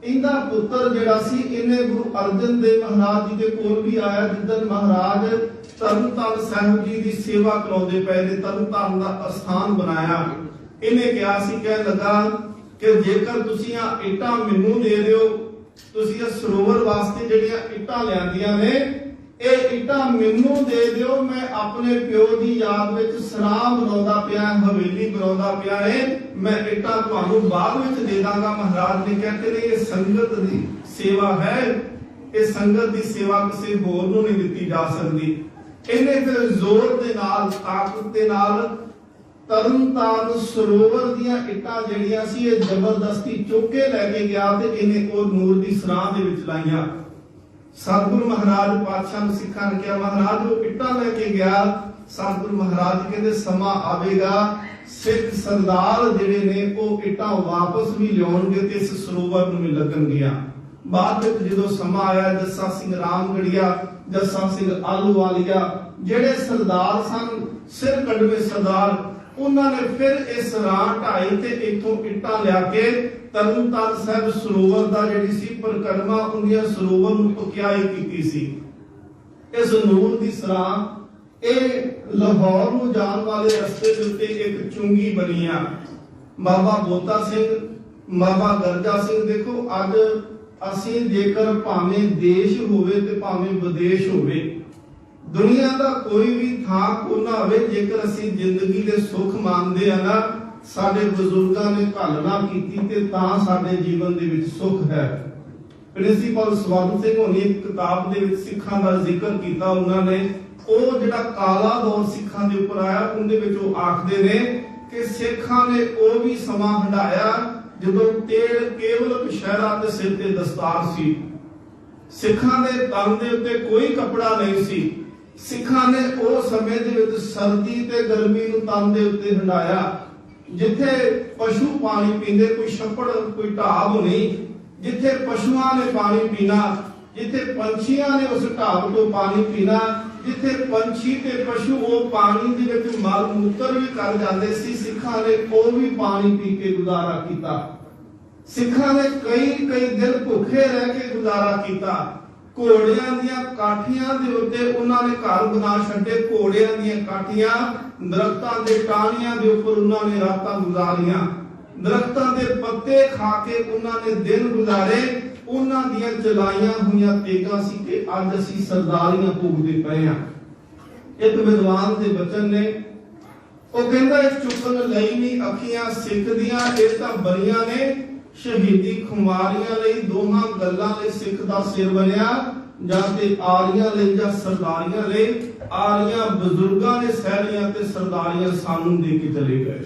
इंदा पुत्र जिहड़ा सी इन्हें गुरु अर्जन देव महाराज जी के कोल भी आया जिद्दन महाराज तरनताਰਨ साहिब जी की सेवा कराउंदे पए ने तरनताਰਨ दा स्थान बनाया। इन्हें कहा सी कह लगा कि जेकर तुसीं आ इट्टां मैनूं दे दिओ तुसीं इस सरोवर वास्ते जिहड़ियां इट्टां लिआंदियां ने ਇਹ ਇੱਟਾਂ ਮੈਨੂੰ ਦੇ ਦਿਓ मैं अपने प्यो की याद विच सराह बनाउंदा पिया हवेली बनाउंदा पिया है मैं ਇੱਟਾਂ ਤੁਹਾਨੂੰ ਬਾਅਦ ਵਿੱਚ ਦੇ ਦਾਂਗਾ। महाराज ने कहते ने ये संगत दी सेवा है ये संगत दी सेवा किसी होर नूं नहीं दित्ती जा सकदी। इन्हें फिर जोर दे नाल ताकत दे नाल तरनताਰਨ सरोवर दीयां ਇੱਟਾਂ ਜਿਹੜੀਆਂ ਸੀ ਇਹ ਜ਼ਬਰਦस्ती चुक के लैके गया ते इन्हें ਉਹ ਨੂਰ ਦੀ ਸਰਾਹ ਦੇ ਵਿੱਚ ਲਾਈਆਂ। सतगुरु महाराज पातशाह ने सिखा ने कहा महाराज वो इट्टां लेके गया सतगुरु महाराज कहते समा आवेगा सिख सरदार जिहड़े ने वो इट्टां वापस भी लियाउणगे ते इस सरोवर नूं भी लगणगियां। बाद विच जदों समा आया जस्सा सिंह रामगढ़िया जस्सा सिंह आलूवालिया जिहड़े सरदार सन सिर कड़वे सरदार उन्होंने फिर इस राह ढाई ते इथों इट्टां लिया के तरनताਰਨ साहिब सरोवर दा जिहड़ी सी परिक्रमा उन्दियां सरोवर नूं पकियाई कीती सी। इस नूर दी सराह ਇਹ ਲਾਹੌਰ ਨੂੰ ਜਾਣ ਵਾਲੇ ਰਸਤੇ ਦੇ ਉੱਤੇ ਇੱਕ ਚੁੰਗੀ ਬਣੀ ਆ। ਬਾਬਾ ਬੋਤਾ ਸਿੰਘ ਬਾਬਾ ਗਰਜਾ ਸਿੰਘ ਦੇਖੋ ਅੱਜ ਅਸੀਂ ਜੇਕਰ ਭਾਵੇਂ ਦੇਸ਼ ਹੋਵੇ ਤੇ ਭਾਵੇਂ ਵਿਦੇਸ਼ ਹੋਵੇ ਦੁਨੀਆ ਦਾ ਕੋਈ ਵੀ ਥਾਂ ਕੋਨਾ ਹੋਵੇ ਜੇਕਰ ਅਸੀਂ ਜ਼ਿੰਦਗੀ ਦੇ ਸੁੱਖ ਮੰਨਦੇ ਆ ਨਾ ਸਾਡੇ ਬਜ਼ੁਰਗਾਂ ਨੇ ਘਾਲਣਾ ਕੀਤੀ ਤੇ ਤਾਂ ਸਾਡੇ ਜੀਵਨ ਦੇ ਵਿੱਚ ਸੁੱਖ ਹੈ। ਪ੍ਰਿੰਸੀਪਲ ਸਵਾਗਤ ਸਿੰਘ ਹੋਣੀ ਇੱਕ ਕਿਤਾਬ ਦੇ ਵਿੱਚ ਸਿੱਖਾਂ ਦਾ ਜ਼ਿਕਰ ਕੀਤਾ ਉਹਨਾਂ ਨੇ ਉਹ ਜਿਹੜਾ ਕਾਲਾ ਦੌਰ ਸਿੱਖਾਂ ਦੇ ਉੱਪਰ ਆਇਆ ਉਹਦੇ ਵਿੱਚ ਉਹ ਆਖਦੇ ਨੇ ਕਿ ਸਿੱਖਾਂ ਨੇ ਉਹ ਵੀ ਸਮਾਂ ਹੰਢਾਇਆ ਜਦੋਂ ਤੇਲ ਕੇਵਲ ਕਸ਼ਹਿਰਾ ਤੇ ਸਿਰ ਤੇ ਦਸਤਾਰ ਸੀ। ਸਿੱਖਾਂ ਦੇ ਤਨ ਦੇ ਉੱਤੇ ਕੋਈ ਕੱਪੜਾ ਨਹੀਂ ਸੀ। ਸਿੱਖਾਂ ਨੇ ਉਹ ਸਮੇਂ ਦੇ ਵਿੱਚ ਸਰਦੀ ਤੇ ਗਰਮੀ ਨੂੰ ਤਨ ਦੇ ਉੱਤੇ ਹੰਢਾਇਆ। ਜਿੱਥੇ ਪਸ਼ੂ ਪਾਣੀ ਪੀਂਦੇ ਕੋਈ ਛੱਪੜ ਕੋਈ ਢਾਬ ਨਹੀਂ ਜਿੱਥੇ ਪਸ਼ੂਆਂ ਨੇ ਪਾਣੀ ਪੀਣਾ ਜਿੱਥੇ ਪੰਛੀਆਂ ਨੇ ਉਸ ਢਾਬ ਤੋਂ ਪਾਣੀ ਪੀਣਾ ਜਿੱਥੇ ਪੰਛੀ ਤੇ ਪਸ਼ੂ ਉਹ ਪਾਣੀ ਦੇ ਵਿੱਚ ਮਲ ਮੂਤਰ ਵੀ ਕਰ ਜਾਂਦੇ ਸੀ ਸਿੱਖਾਂ ਨੇ ਉਹ ਵੀ ਪਾਣੀ ਪੀ ਕੇ ਗੁਜ਼ਾਰਾ ਕੀਤਾ। ਸਿੱਖਾਂ ਨੇ ਕਈ ਦਿਨ ਭੁੱਖੇ ਰਹਿ ਕੇ ਗੁਜ਼ਾਰਾ ਕੀਤਾ। ਘੋੜਿਆਂ ਦੀਆਂ ਕਾਠੀਆਂ ਦੇ ਉੱਤੇ ਉਹਨਾਂ ਨੇ ਘਰ ਬਣਾ ਛੱਡੇ। ਘੋੜਿਆਂ ਦੀਆਂ ਕਾਠੀਆਂ ਦਰਖਤਾਂ ਦੇ ਟਾਹਣੀਆਂ ਦੇ ਉੱਪਰ ਉਹਨਾਂ ਨੇ ਰਾਤਾਂ ਗੁਜ਼ਾਰੀਆਂ। ਦਰਖਤਾਂ ਦੇ ਪੱਤੇ ਖਾ ਕੇ ਉਹਨਾਂ ਨੇ ਦਿਨ ਗੁਜ਼ਾਰੇ। ਉਹਨਾਂ ਦੀਆਂ ਚਲਾਈਆਂ ਹੋਈਆਂ ਤੇਗਾਂ ਸੀ ਕਿ ਅੱਜ ਅਸੀਂ ਸਰਦਾਰੀਆਂ ਭੋਗਦੇ ਪਏ ਆ। ਇੱਕ ਵਿਦਵਾਨ ਦੇ ਬਚਨ ਨੇ ਉਹ ਕਹਿੰਦਾ ਇਸ ਚੁੱਕਣ ਲਈ ਨਹੀਂ ਅੱਖੀਆਂ ਸਿੱਖ ਦੀਆਂ ਇਹ ਤਾਂ ਬਰੀਆਂ ਨੇ ਸ਼ਹੀਦੀ ਖੁਮਾਰੀਆਂ ਲਈ ਦੋਹਾਂ ਗੱਲਾਂ ਲਈ ਸਿੱਖ ਦਾ ਸਿਰ ਬਣਿਆ ਜਾਂ ਤੇ ਆਰੀਆਂ ਲਈ ਜਾਂ ਸਰਦਾਰੀਆਂ ਲਈ। ਆਰੀਆਂ ਬਜ਼ੁਰਗਾਂ ਨੇ ਸਹਿਲੀਆਂ ਤੇ ਸਰਦਾਰੀਆਂ ਸਾਨੂੰ ਦੇ ਕੇ ਚਲੇ ਗਏ।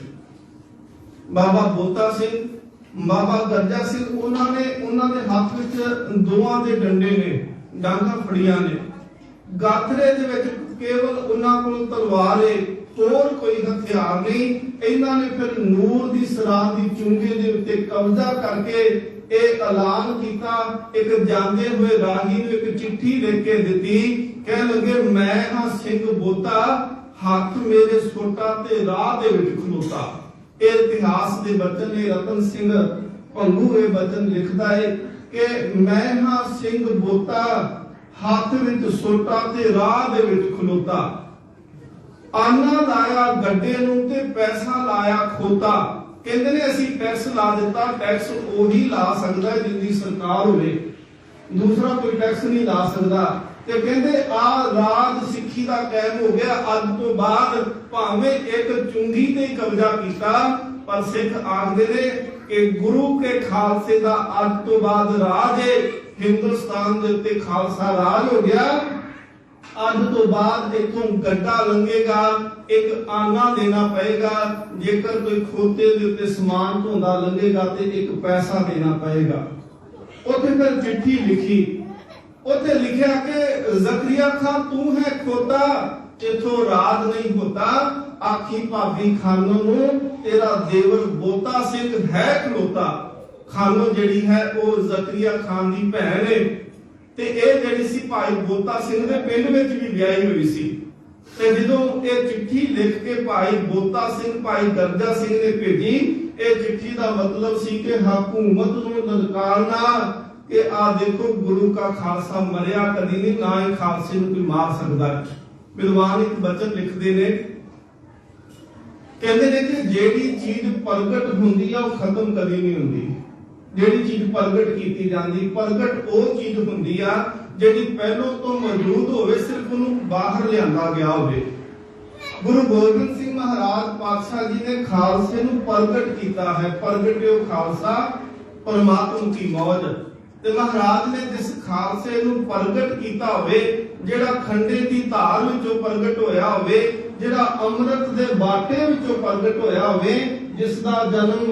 ਬਾਬਾ ਬੋਤਾ ਸਿੰਘ ਬਾਬਾ ਗਰਜਾ ਸਿੰਘ ਉਹਨਾਂ ਦੇ ਹੱਥ ਵਿੱਚ ਦੋਹਾਂ ਦੇ ਡੰਡੇ ਨੇ ਡਾਂਗਾਂ ਫੜੀਆਂ ਨੇ। ਗਾਥਰੇ ਦੇ ਵਿੱਚ ਕੇਵਲ ਉਹਨਾਂ ਕੋਲ ਤਲਵਾਰ ਏ ਹੋਰ ਕੋਈ ਹਥਿਆਰ ਨਹੀਂ। ਇਹਨਾਂ ਨੇ ਫਿਰ ਨੂਰ ਦੀ ਸਰਾਹ ਦੀ ਚੁੰਗੇ ਦੇ ਉੱਤੇ ਕਬਜ਼ਾ ਕਰਕੇ ਇਹ ਐਲਾਨ ਕੀਤਾ। ਇੱਕ ਜਾਂਦੇ ਹੋਏ ਰਾਹੀ ਨੂੰ ਇੱਕ ਚਿੱਠੀ ਲਿਖ ਕੇ ਦਿੱਤੀ ਕਹਿਣ ਲੱਗੇ ਮੈਂ ਹਾਂ ਸਿੰਘ ਬੋਤਾ ਹੱਥ ਮੇਰੇ ਸੋਟਾ ਤੇ ਰਾਹ ਦੇ ਵਿੱਚ ਖਲੋਤਾ। ਇਹ ਇਤਿਹਾਸ ਦੇ ਬਚਨ ਨੇ ਰਤਨ ਸਿੰਘ ਭੰਗੂ ਇਹ ਬਚਨ ਲਿਖਦਾ ਹੈ ਕਿ ਮੈਂ ਹਾਂ ਸਿੰਘ ਬੋਤਾ ਹੱਥ ਵਿੱਚ ਸੋਟਾ ਤੇ ਰਾਹ ਦੇ ਵਿੱਚ ਖਲੋਤਾ। ਆਨਾ ਲਾਇਆ ਗੱਡੇ ਨੂੰ ਤੇ ਪੈਸਾ ਲਾਇਆ ਖੋਤਾ। ਕਹਿੰਦੇ ਨੇ ਅਸੀਂ ਟੈਕਸ ਲਾ ਦਿੱਤਾ। ਟੈਕਸ ਉਹੀ ਲਾ ਸਕਦਾ ਜਿੰਦੀ ਸਰਕਾਰ ਹੋਵੇ ਦੂਸਰਾ ਕੋਈ ਟੈਕਸ ਨਹੀਂ ਲਾ ਸਕਦਾ। ਤੇ ਕਹਿੰਦੇ ਆ ਰਾਜ ਸਿੱਖੀ ਦਾ ਕਾਇਮ ਹੋ ਗਿਆ। ਅੱਜ ਤੋਂ ਬਾਅਦ ਭਾਵੇਂ ਇੱਕ ਚੁੰਗੀ ਤੇ ਹੀ ਕਬਜ਼ਾ ਕੀਤਾ ਪਰ ਸਿੱਖ ਆਖਦੇ ਨੇ ਕਿ ਗੁਰੂ ਕੇ ਖਾਲਸੇ ਦਾ ਅੱਜ ਤੋਂ ਬਾਅਦ ਰਾਜ ਹੈ। ਹਿੰਦੁਸਤਾਨ ਦੇ ਉੱਤੇ ਖਾਲਸਾ ਰਾਜ ਹੋ ਗਿਆ। ਅੱਜ ਤੋਂ ਬਾਅਦ ਇਥੋਂ ਗੱਡਾ ਲੰਘੇਗਾ ਇੱਕ ਆਨਾ ਦੇਣਾ ਪਏਗਾ। ਜੇਕਰ ਕੋਈ ਖੋਤੇ ਦੇ ਉੱਤੇ ਸਮਾਨ ਢੋਂਦਾ ਲੰਘੇਗਾ ਤੇ ਇੱਕ ਪੈਸਾ ਦੇਣਾ ਪਏਗਾ। ਉੱਥੇ ਫਿਰ ਚਿੱਠੀ ਲਿਖੀ। ਉੱਥੇ ਲਿਖਿਆ ਕਿ ਜ਼ਕਰੀਆ ਖਾਨ ਤੂੰ ਹੈ ਖੋਤਾ ਇਥੋਂ ਰਾਜ ਨਹੀਂ ਹੋਤਾ। ਆਖੀ ਭਾਬੀ ਖਾਨੋ ਨੂੰ ਤੇਰਾ ਦੇਵਰ ਬੋਤਾ ਸਿੰਘ ਹੈ ਖਲੋਤਾ। ਖਾਨੋ ਜਿਹੜੀ ਹੈ ਉਹ ਜ਼ਕਰੀਆ ਖਾਨ ਦੀ ਭੈਣ ਹੈ। ਤੇ ਇਹ ਜਿਹੜੀ ਸੀ ਭਾਈ ਬੋਤਾ ਸਿੰਘ ਦੇ ਪਿੰਡ ਵਿੱਚ ਵੀ ਵਿਆਹੀ ਹੋਈ ਸੀ। ਤੇ ਜਦੋਂ ਇਹ ਚਿੱਠੀ ਲਿਖ ਕੇ ਭਾਈ ਬੋਤਾ ਸਿੰਘ ਭਾਈ ਗਰਜਾ ਸਿੰਘ ਨੇ ਭੇਜੀ, ਇਹ ਚਿੱਠੀ ਦਾ ਮਤਲਬ ਸੀ ਕਿ ਹਕੂਮਤ ਨੂੰ ਲਲਕਾਰਨਾ ਕਿ ਆ ਦੇਖੋ ਗੁਰੂ ਕਾ ਖਾਲਸਾ ਮਰਿਆ ਕਦੀ ਨਹੀਂ, ਨਾ ਹੀ ਖਾਲਸੇ ਨੂੰ ਕੋਈ ਮਾਰ ਸਕਦਾ। ਵਿਦਵਾਨ ਇੱਕ ਬਚਨ ਲਿਖਦੇ ਨੇ, ਕਹਿੰਦੇ ਨੇ ਕਿ ਜਿਹੜੀ ਚੀਜ਼ ਪ੍ਰਗਟ ਹੁੰਦੀ ਆ ਉਹ ਖਤਮ ਕਦੀ ਨਹੀਂ ਹੁੰਦੀ। ਜਿਹੜੀ ਚੀਜ਼ ਪ੍ਰਗਟ ਕੀਤੀ ਜਾਂਦੀ, ਪ੍ਰਗਟ ਉਹ ਚੀਜ਼ ਹੁੰਦੀ ਆ ਜਿਹੜੀ ਪਹਿਲੋਂ ਤੋਂ ਮੌਜੂਦ ਹੋਵੇ, ਸਿਰਫ ਉਹਨੂੰ ਬਾਹਰ ਲਿਆਂਦਾ ਗਿਆ ਹੋਵੇ। ਗੁਰੂ ਗੋਬਿੰਦ ਸਿੰਘ ਮਹਾਰਾਜ ਪਾਤਸ਼ਾਹ ਜੀ ਨੇ ਖਾਲਸੇ ਨੂੰ ਪ੍ਰਗਟ ਕੀਤਾ ਹੈ। ਪ੍ਰਗਟਿਓ ਖਾਲਸਾ ਪਰਮਾਤਮ ਕੀ ਮੌਜ। ਤੇ ਮਹਾਰਾਜ ਨੇ ਜਿਸ ਖਾਲਸੇ ਨੂੰ ਪ੍ਰਗਟ ਕੀਤਾ ਹੋਵੇ, ਜਿਹੜਾ ਖੰਡੇ ਦੀ ਧਾਰ ਵਿੱਚੋਂ ਪ੍ਰਗਟ ਹੋਇਆ ਹੋਵੇ, ਜਿਹੜਾ ਅੰਮ੍ਰਿਤ ਦੇ ਬਾਟੇ ਵਿੱਚੋਂ ਪ੍ਰਗਟ ਹੋਇਆ ਹੋਵੇ, ਜਿਸ ਦਾ ਜਨਮ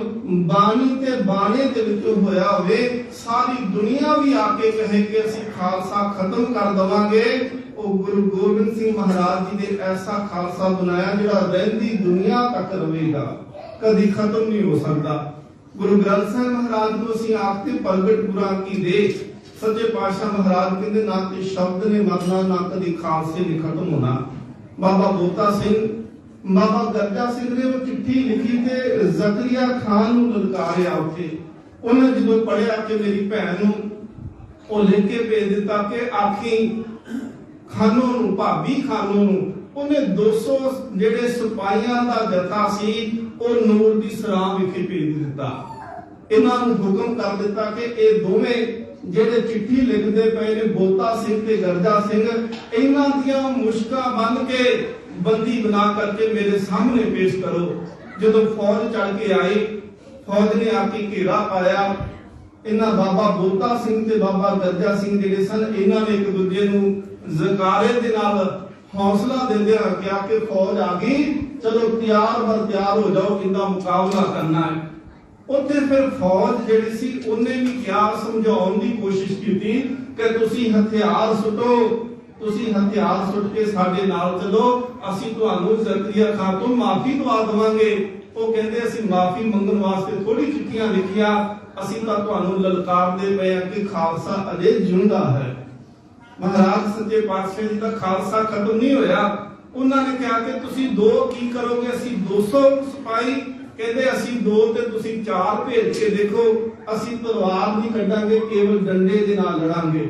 ਬਾਣੀ ਤੇ ਬਾਣੇ ਦੇ ਵਿੱਚੋਂ ਹੋਇਆ ਹੋਵੇ, ਸਾਰੀ ਦੁਨੀਆ ਵੀ ਆ ਕੇ ਕਹੇ ਕਿ ਅਸੀਂ ਖਾਲਸਾ ਖਤਮ ਕਰ ਦਵਾਂਗੇ, ਉਹ ਗੁਰੂ ਗੋਬਿੰਦ ਸਿੰਘ ਮਹਾਰਾਜ ਜੀ ਨੇ ਐਸਾ ਖਾਲਸਾ ਬਣਾਇਆ ਜਿਹੜਾ ਰਹਿੰਦੀ ਦੁਨੀਆ ਤੱਕ ਰਹੇਗਾ, ਕਦੀ ਖਤਮ ਨਹੀਂ ਹੋ ਸਕਦਾ। ਗੁਰੂ ਗ੍ਰੰਥ ਸਾਹਿਬ ਮਹਾਰਾਜ ਨੂੰ ਅਸੀਂ ਆਖਦੇ ਪ੍ਰਗਟ ਗੁਰਾਂ ਕੀ ਦੇ। ਸੱਚੇ ਪਾਤਸ਼ਾਹ ਮਹਾਰਾਜ ਕਹਿੰਦੇ ਨਾ ਤੇ ਸ਼ਬਦ ਨੇ ਮਰਨਾ, ਨਾ ਕਦੀ ਖਾਲਸੇ ਨੇ ਖਤਮ ਹੋਣਾ। ਬਾਬਾ ਬੋਤਾ ਸਿੰਘ, ਬਾਬਾ ਗਰਜਾ ਸਿੰਘ ਨੇ ਉਹ ਚਿੱਠੀ ਲਿਖੀ ਤੇ ਜ਼ਕਰੀਆ ਖਾਨ ਨੂੰ ਲਲਕਾਰਿਆ। ਉੱਥੇ ਉਹਨੇ ਜਦੋਂ ਪੜਿਆ ਕਿ ਮੇਰੀ ਭੈਣ ਨੂੰ ਉਹ ਲਿਖ ਕੇ ਭੇਜ ਦਿੱਤਾ ਕਿ ਆਖੀ ਖਾਨੋਂ ਨੂੰ, ਭਾਬੀ ਖਾਨੋਂ ਨੂੰ। ਉਹਨੇ 200 ਜਿਹੜੇ ਸਿਪਾਹੀਆਂ ਦਾ ਜਥਾ ਸੀ ਉਹ ਨੂਰ ਦੀ ਸਰਾਂ ਵਿਖੇ ਭੇਜ ਦਿੱਤਾ। ਇਹਨਾਂ ਨੂੰ ਹੁਕਮ ਕਰ ਦਿੱਤਾ ਕਿ ਇਹ ਦੋਵੇਂ ਜਿਹੜੇ ਚਿੱਠੀ ਲਿਖਦੇ ਪਏ ਨੇ, ਬੋਤਾ ਸਿੰਘ ਤੇ ਗਰਜਾ ਸਿੰਘ, ਇਹਨਾਂ ਦੀਆਂ ਮੁਸ਼ਕਾਂ ਬੰਨ ਕੇ ਬੰਦੀ ਬਣਾ ਕਰਕੇ ਮੇਰੇ ਸਾਹਮਣੇ ਪੇਸ਼ ਕਰੋ। ਜਦੋਂ ਫੌਜ ਚੜ ਕੇ ਆਈ, ਫੌਜ ਨੇ ਆ ਕੇ ਘੇਰਾ ਪਾਇਆ। ਇਹਨਾਂ ਬਾਬਾ ਬੋਤਾ ਸਿੰਘ ਤੇ ਬਾਬਾ ਗਰਜਾ ਸਿੰਘ ਜਿਹੜੇ ਸਨ, ਇਹਨਾਂ ਨੇ ਇੱਕ ਦੂਜੇ ਨੂੰ ਜ਼ਕਾਰੇ ਦੇ ਨਾਲ ਹੌਸਲਾ ਦਿੰਦਿਆਂ ਕਿਹਾ ਕਿ ਫੌਜ ਆ ਗਈ, ਚਲੋ ਤਿਆਰ ਬਰ ਤਿਆਰ ਹੋ ਜਾਓ, ਇਹਦਾ ਮੁਕਾਬਲਾ ਕਰਨਾ ਹੈ। ਉੱਥੇ ਫਿਰ ਫੌਜ ਜਿਹੜੀ ਸੀ ਉਹਨੇ ਵੀ ਕਿਹਾ, ਸਮਝਾਉਣ ਦੀ ਕੋਸ਼ਿਸ਼ ਕੀਤੀ ਕਿ ਤੁਸੀਂ ਹਥਿਆਰ ਸੁੱਟੋ, ਤੁਸੀਂ ਹਥਿਆਰ ਸੁੱਟ ਕੇ ਸਾਡੇ ਨਾਲ ਚਲੋ, ਅਸੀਂ ਤੁਹਾਨੂੰ ਜ਼ਕਰੀਆ ਖਾਨ ਤੋਂ ਮਾਫੀ ਦਵਾ ਦੇਵਾਂਗੇ। ਉਹ ਕਹਿੰਦੇ ਅਸੀਂ ਮਾਫੀ ਮੰਗਣ ਵਾਸਤੇ ਥੋੜੀ ਚਿੱਠੀਆਂ ਲਿਖੀਆਂ, ਅਸੀਂ ਤਾਂ ਤੁਹਾਨੂੰ ਲਲਕਾਰਦੇ ਪਏ ਆ ਕਿ ਖਾਲਸਾ ਅਜੇ ਜਿਉਂਦਾ ਹੈ। ਮਹਾਰਾਜ ਸੱਚੇ ਪਾਤਸ਼ਾਹ ਜੀ ਦਾ ਖਾਲਸਾ ਖਤਮ ਨਹੀਂ ਹੋਇਆ। ਉਹਨਾਂ ਨੇ ਕਿਹਾ ਕਿ ਤੁਸੀਂ ਦੋ ਕੀ ਕਰੋਗੇ? ਅਸੀਂ 200 ਸਿਪਾਹੀ, ਕਹਿੰਦੇ ਅਸੀਂ 2 ਤੇ ਤੁਸੀਂ 4 ਭੇਜ ਕੇ ਦੇਖੋ, ਅਸੀਂ ਤਲਵਾਰ ਨਹੀਂ ਕੱਢਾਂਗੇ, ਕੇਵਲ ਡੰਡੇ ਦੇ ਨਾਲ ਲੜਾਂਗੇ।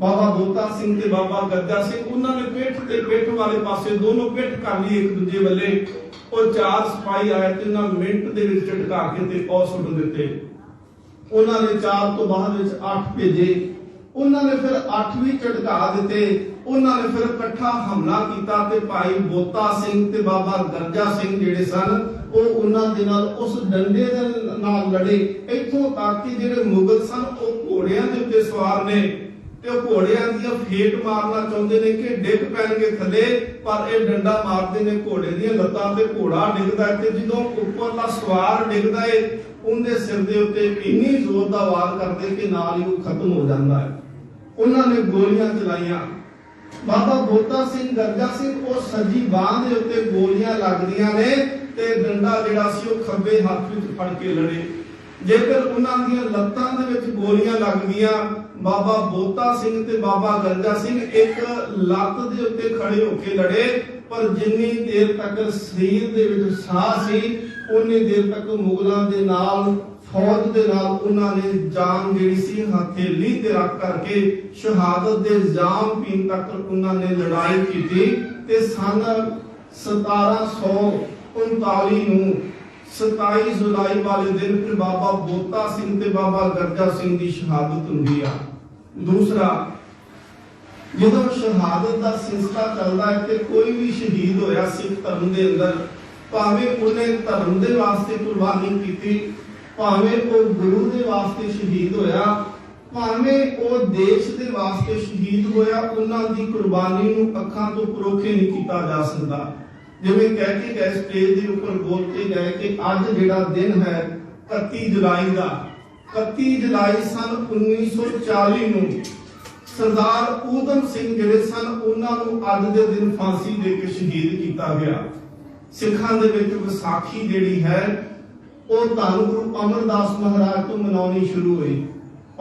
ਬਾਬਾ ਬੋਤਾ ਸਿੰਘ ਤੇ ਬਾਬਾ ਗਰਜਾ ਸਿੰਘ, ਉਹਨਾਂ ਨੇ ਪਿੱਠ ਤੇ ਪਿੱਠ ਵਾਲੇ ਪਾਸੇ ਦੋਨੋਂ ਪਿੱਠ ਕਰ ਲਈ ਇੱਕ ਦੂਜੇ ਵੱਲੇ। ਉਹ 4 ਸਿਪਾਹੀ ਆਏ ਤੇ ਉਹਨਾਂ ਮਿੰਟ ਦੇ ਵਿੱਚ ਝਟਕਾ ਕੇ ਤੇ ਉਹ ਸੁੱਟ ਦਿੱਤੇ। ਉਹਨਾਂ ਨੇ 4 ਤੋਂ ਬਾਅਦ ਵਿੱਚ 8 ਭੇਜੇ, ਉਹਨਾਂ ਨੇ ਫਿਰ 8 ਵੀ ਝਟਕਾ ਦਿੱਤੇ। ਉਹਨਾਂ ਨੇ ਫਿਰ ਇਕੱਠਾ ਹਮਲਾ ਕੀਤਾ ਤੇ ਭਾਈ ਬੋਤਾ ਸਿੰਘ ਤੇ ਬਾਬਾ ਗਰਜਾ ਸਿੰਘ ਜਿਹੜੇ ਸਨ ਉਹ ਉਹਨਾਂ ਦੇ ਨਾਲ ਉਸ ਡੰਡੇ ਦੇ ਨਾਲ ਲੜੇ। ਇੱਥੋਂ ਤੱਕ ਕਿ ਜਿਹੜੇ ਮੁਗਲ ਸਨ ਉਹ ਘੋੜਿਆਂ ਦੇ ਉੱਤੇ ਸਵਾਰ ਨੇ ਤੇ ਉਹ ਘੋੜਿਆਂ ਦੀਆਂ ਫੇਟ ਮਾਰਨਾ ਚਾਹੁੰਦੇ ਨੇ ਕਿ ਡਿੱਗ ਪੈਣਗੇ ਥੱਲੇ, ਪਰ ਇਹ ਡੰਡਾ ਮਾਰਦੇ ਨੇ ਘੋੜੇ ਦੀਆਂ ਲੱਤਾਂ ਤੇ, ਘੋੜਾ ਡਿੱਗਦਾ ਤੇ ਜਦੋਂ ਉੱਪਰਲਾ ਸਵਾਰ ਡਿੱਗਦਾ ਏ ਉਹਦੇ ਸਿਰ ਦੇ ਉੱਤੇ ਇੰਨੀ ਜ਼ੋਰ ਦਾ ਵਾਰ ਕਰਦੇ ਕਿ ਨਾਲ ਹੀ ਉਹ ਖਤਮ ਹੋ ਜਾਂਦਾ ਹੈ। ਉਹਨਾਂ ਨੇ ਗੋਲੀਆਂ ਚਲਾਈਆਂ। ਬਾਬਾ ਬੋਤਾ ਸਿੰਘ ਗਰਜਾ ਸਿੰਘ ਉਹ ਸੱਜੀ ਬਾਹ ਦੇ ਉੱਤੇ ਗੋਲੀਆਂ ਲੱਗਦੀਆਂ ਨੇ ਤੇ ਡੰਡਾ ਜਿਹੜਾ ਸੀ ਉਹ ਖੱਬੇ ਹੱਥ ਵਿੱਚ ਫੜ ਕੇ ਲੜੇ। ਜੇਕਰ ਉਹਨਾਂ ਦੀਆਂ ਲੱਤਾਂ ਦੇ ਵਿੱਚ ਗੋਲੀਆਂ ਲੱਗ ਗਈਆਂ, ਬਾਬਾ ਬੋਤਾ ਸਿੰਘ ਤੇ ਬਾਬਾ ਗਰਜਾ ਸਿੰਘ ਇੱਕ ਲੱਤ ਦੇ ਉੱਤੇ ਖੜੇ ਹੋ ਕੇ ਲੜੇ, ਪਰ ਜਿੰਨੀ ਦੇਰ ਤੱਕ ਸਰੀਰ ਦੇ ਵਿੱਚ ਸਾਹ ਸੀ ਉਨੀ ਦੇਰ ਤੱਕ ਮੁਗਲਾਂ ਦੇ ਨਾਲ, ਫੌਜ ਦੇ ਨਾਲ ਉਹਨਾਂ ਨੇ ਜਾਨ ਜਿਹੜੀ ਸੀ ਹਥੇਲੀ ਤੇ ਰੱਖ ਕਰਕੇ ਸ਼ਹਾਦਤ ਦੇ ਜਾਮ ਪੀਣ ਤੱਕ ਉਹਨਾਂ ਨੇ ਲੜਾਈ ਕੀਤੀ। ਤੇ ਸਨ 1739 ਨੂੰ 27 ਜੁਲਾਈ ਵਾਲੇ ਦਿਨ ਫਿਰ ਬਾਬਾ ਬੋਤਾ ਸਿੰਘ ਤੇ ਬਾਬਾ ਗਰਜਾ ਸਿੰਘ ਦੀ ਸ਼ਹਾਦਤ ਹੁੰਦੀ ਆ। ਦੂਸਰਾ, ਜਦੋਂ ਸ਼ਹਾਦਤ ਦਾ ਸਿਲਸਿਲਾ ਚੱਲਦਾ ਹੈ ਕਿ ਕੋਈ ਵੀ ਸ਼ਹੀਦ ਹੋਇਆ ਸਿੱਖ ਧਰਮ ਦੇ ਅੰਦਰ, ਭਾਵੇਂ ਉਹਨੇ ਧਰਮ ਦੇ ਵਾਸਤੇ ਕੁਰਬਾਨੀ ਕੀਤੀ, ਭਾਵੇਂ ਉਹ ਗੁਰੂ ਦੇ ਵਾਸਤੇ ਸ਼ਹੀਦ ਹੋਇਆ, ਭਾਵੇਂ ਉਹ ਦੇਸ਼ ਦੇ ਵਾਸਤੇ ਸ਼ਹੀਦ ਹੋਇਆ, ਉਹਨਾਂ ਦੀ ਕੁਰਬਾਨੀ ਨੂੰ ਅੱਖਾਂ ਤੋਂ ਪਰੋਖੇ ਨਹੀਂ ਕੀਤਾ ਜਾ ਸਕਦਾ। ਜਿਵੇਂ ਕਹਿ ਕੇ ਗਏ, ਸਟੇਜ ਦੇ ਉੱਪਰ ਬੋਲ ਕੇ ਗਏ ਕਿ ਅੱਜ ਜਿਹੜਾ ਦਿਨ ਹੈ 31 ਜੁਲਾਈ ਦਾ, 31 ਜੁਲਾਈ ਸਨ 1940 ਨੂੰ ਸਰਦਾਰ ਊਧਮ ਸਿੰਘ ਜਿਹੜੇ ਸਨ ਉਹਨਾਂ ਨੂੰ ਅੱਜ ਦੇ ਦਿਨ ਫਾਂਸੀ ਦੇ ਕੇ ਸ਼ਹੀਦ ਕੀਤਾ ਗਿਆ। ਸਿੱਖਾਂ ਦੇ ਵਿੱਚ ਵਿਸਾਖੀ ਜਿਹੜੀ ਹੈ ਉਹ ਧੰਨ ਗੁਰੂ ਅਮਰਦਾਸ ਮਹਾਰਾਜ ਤੋਂ ਮਨਾਉਣੀ ਸ਼ੁਰੂ ਹੋਈ।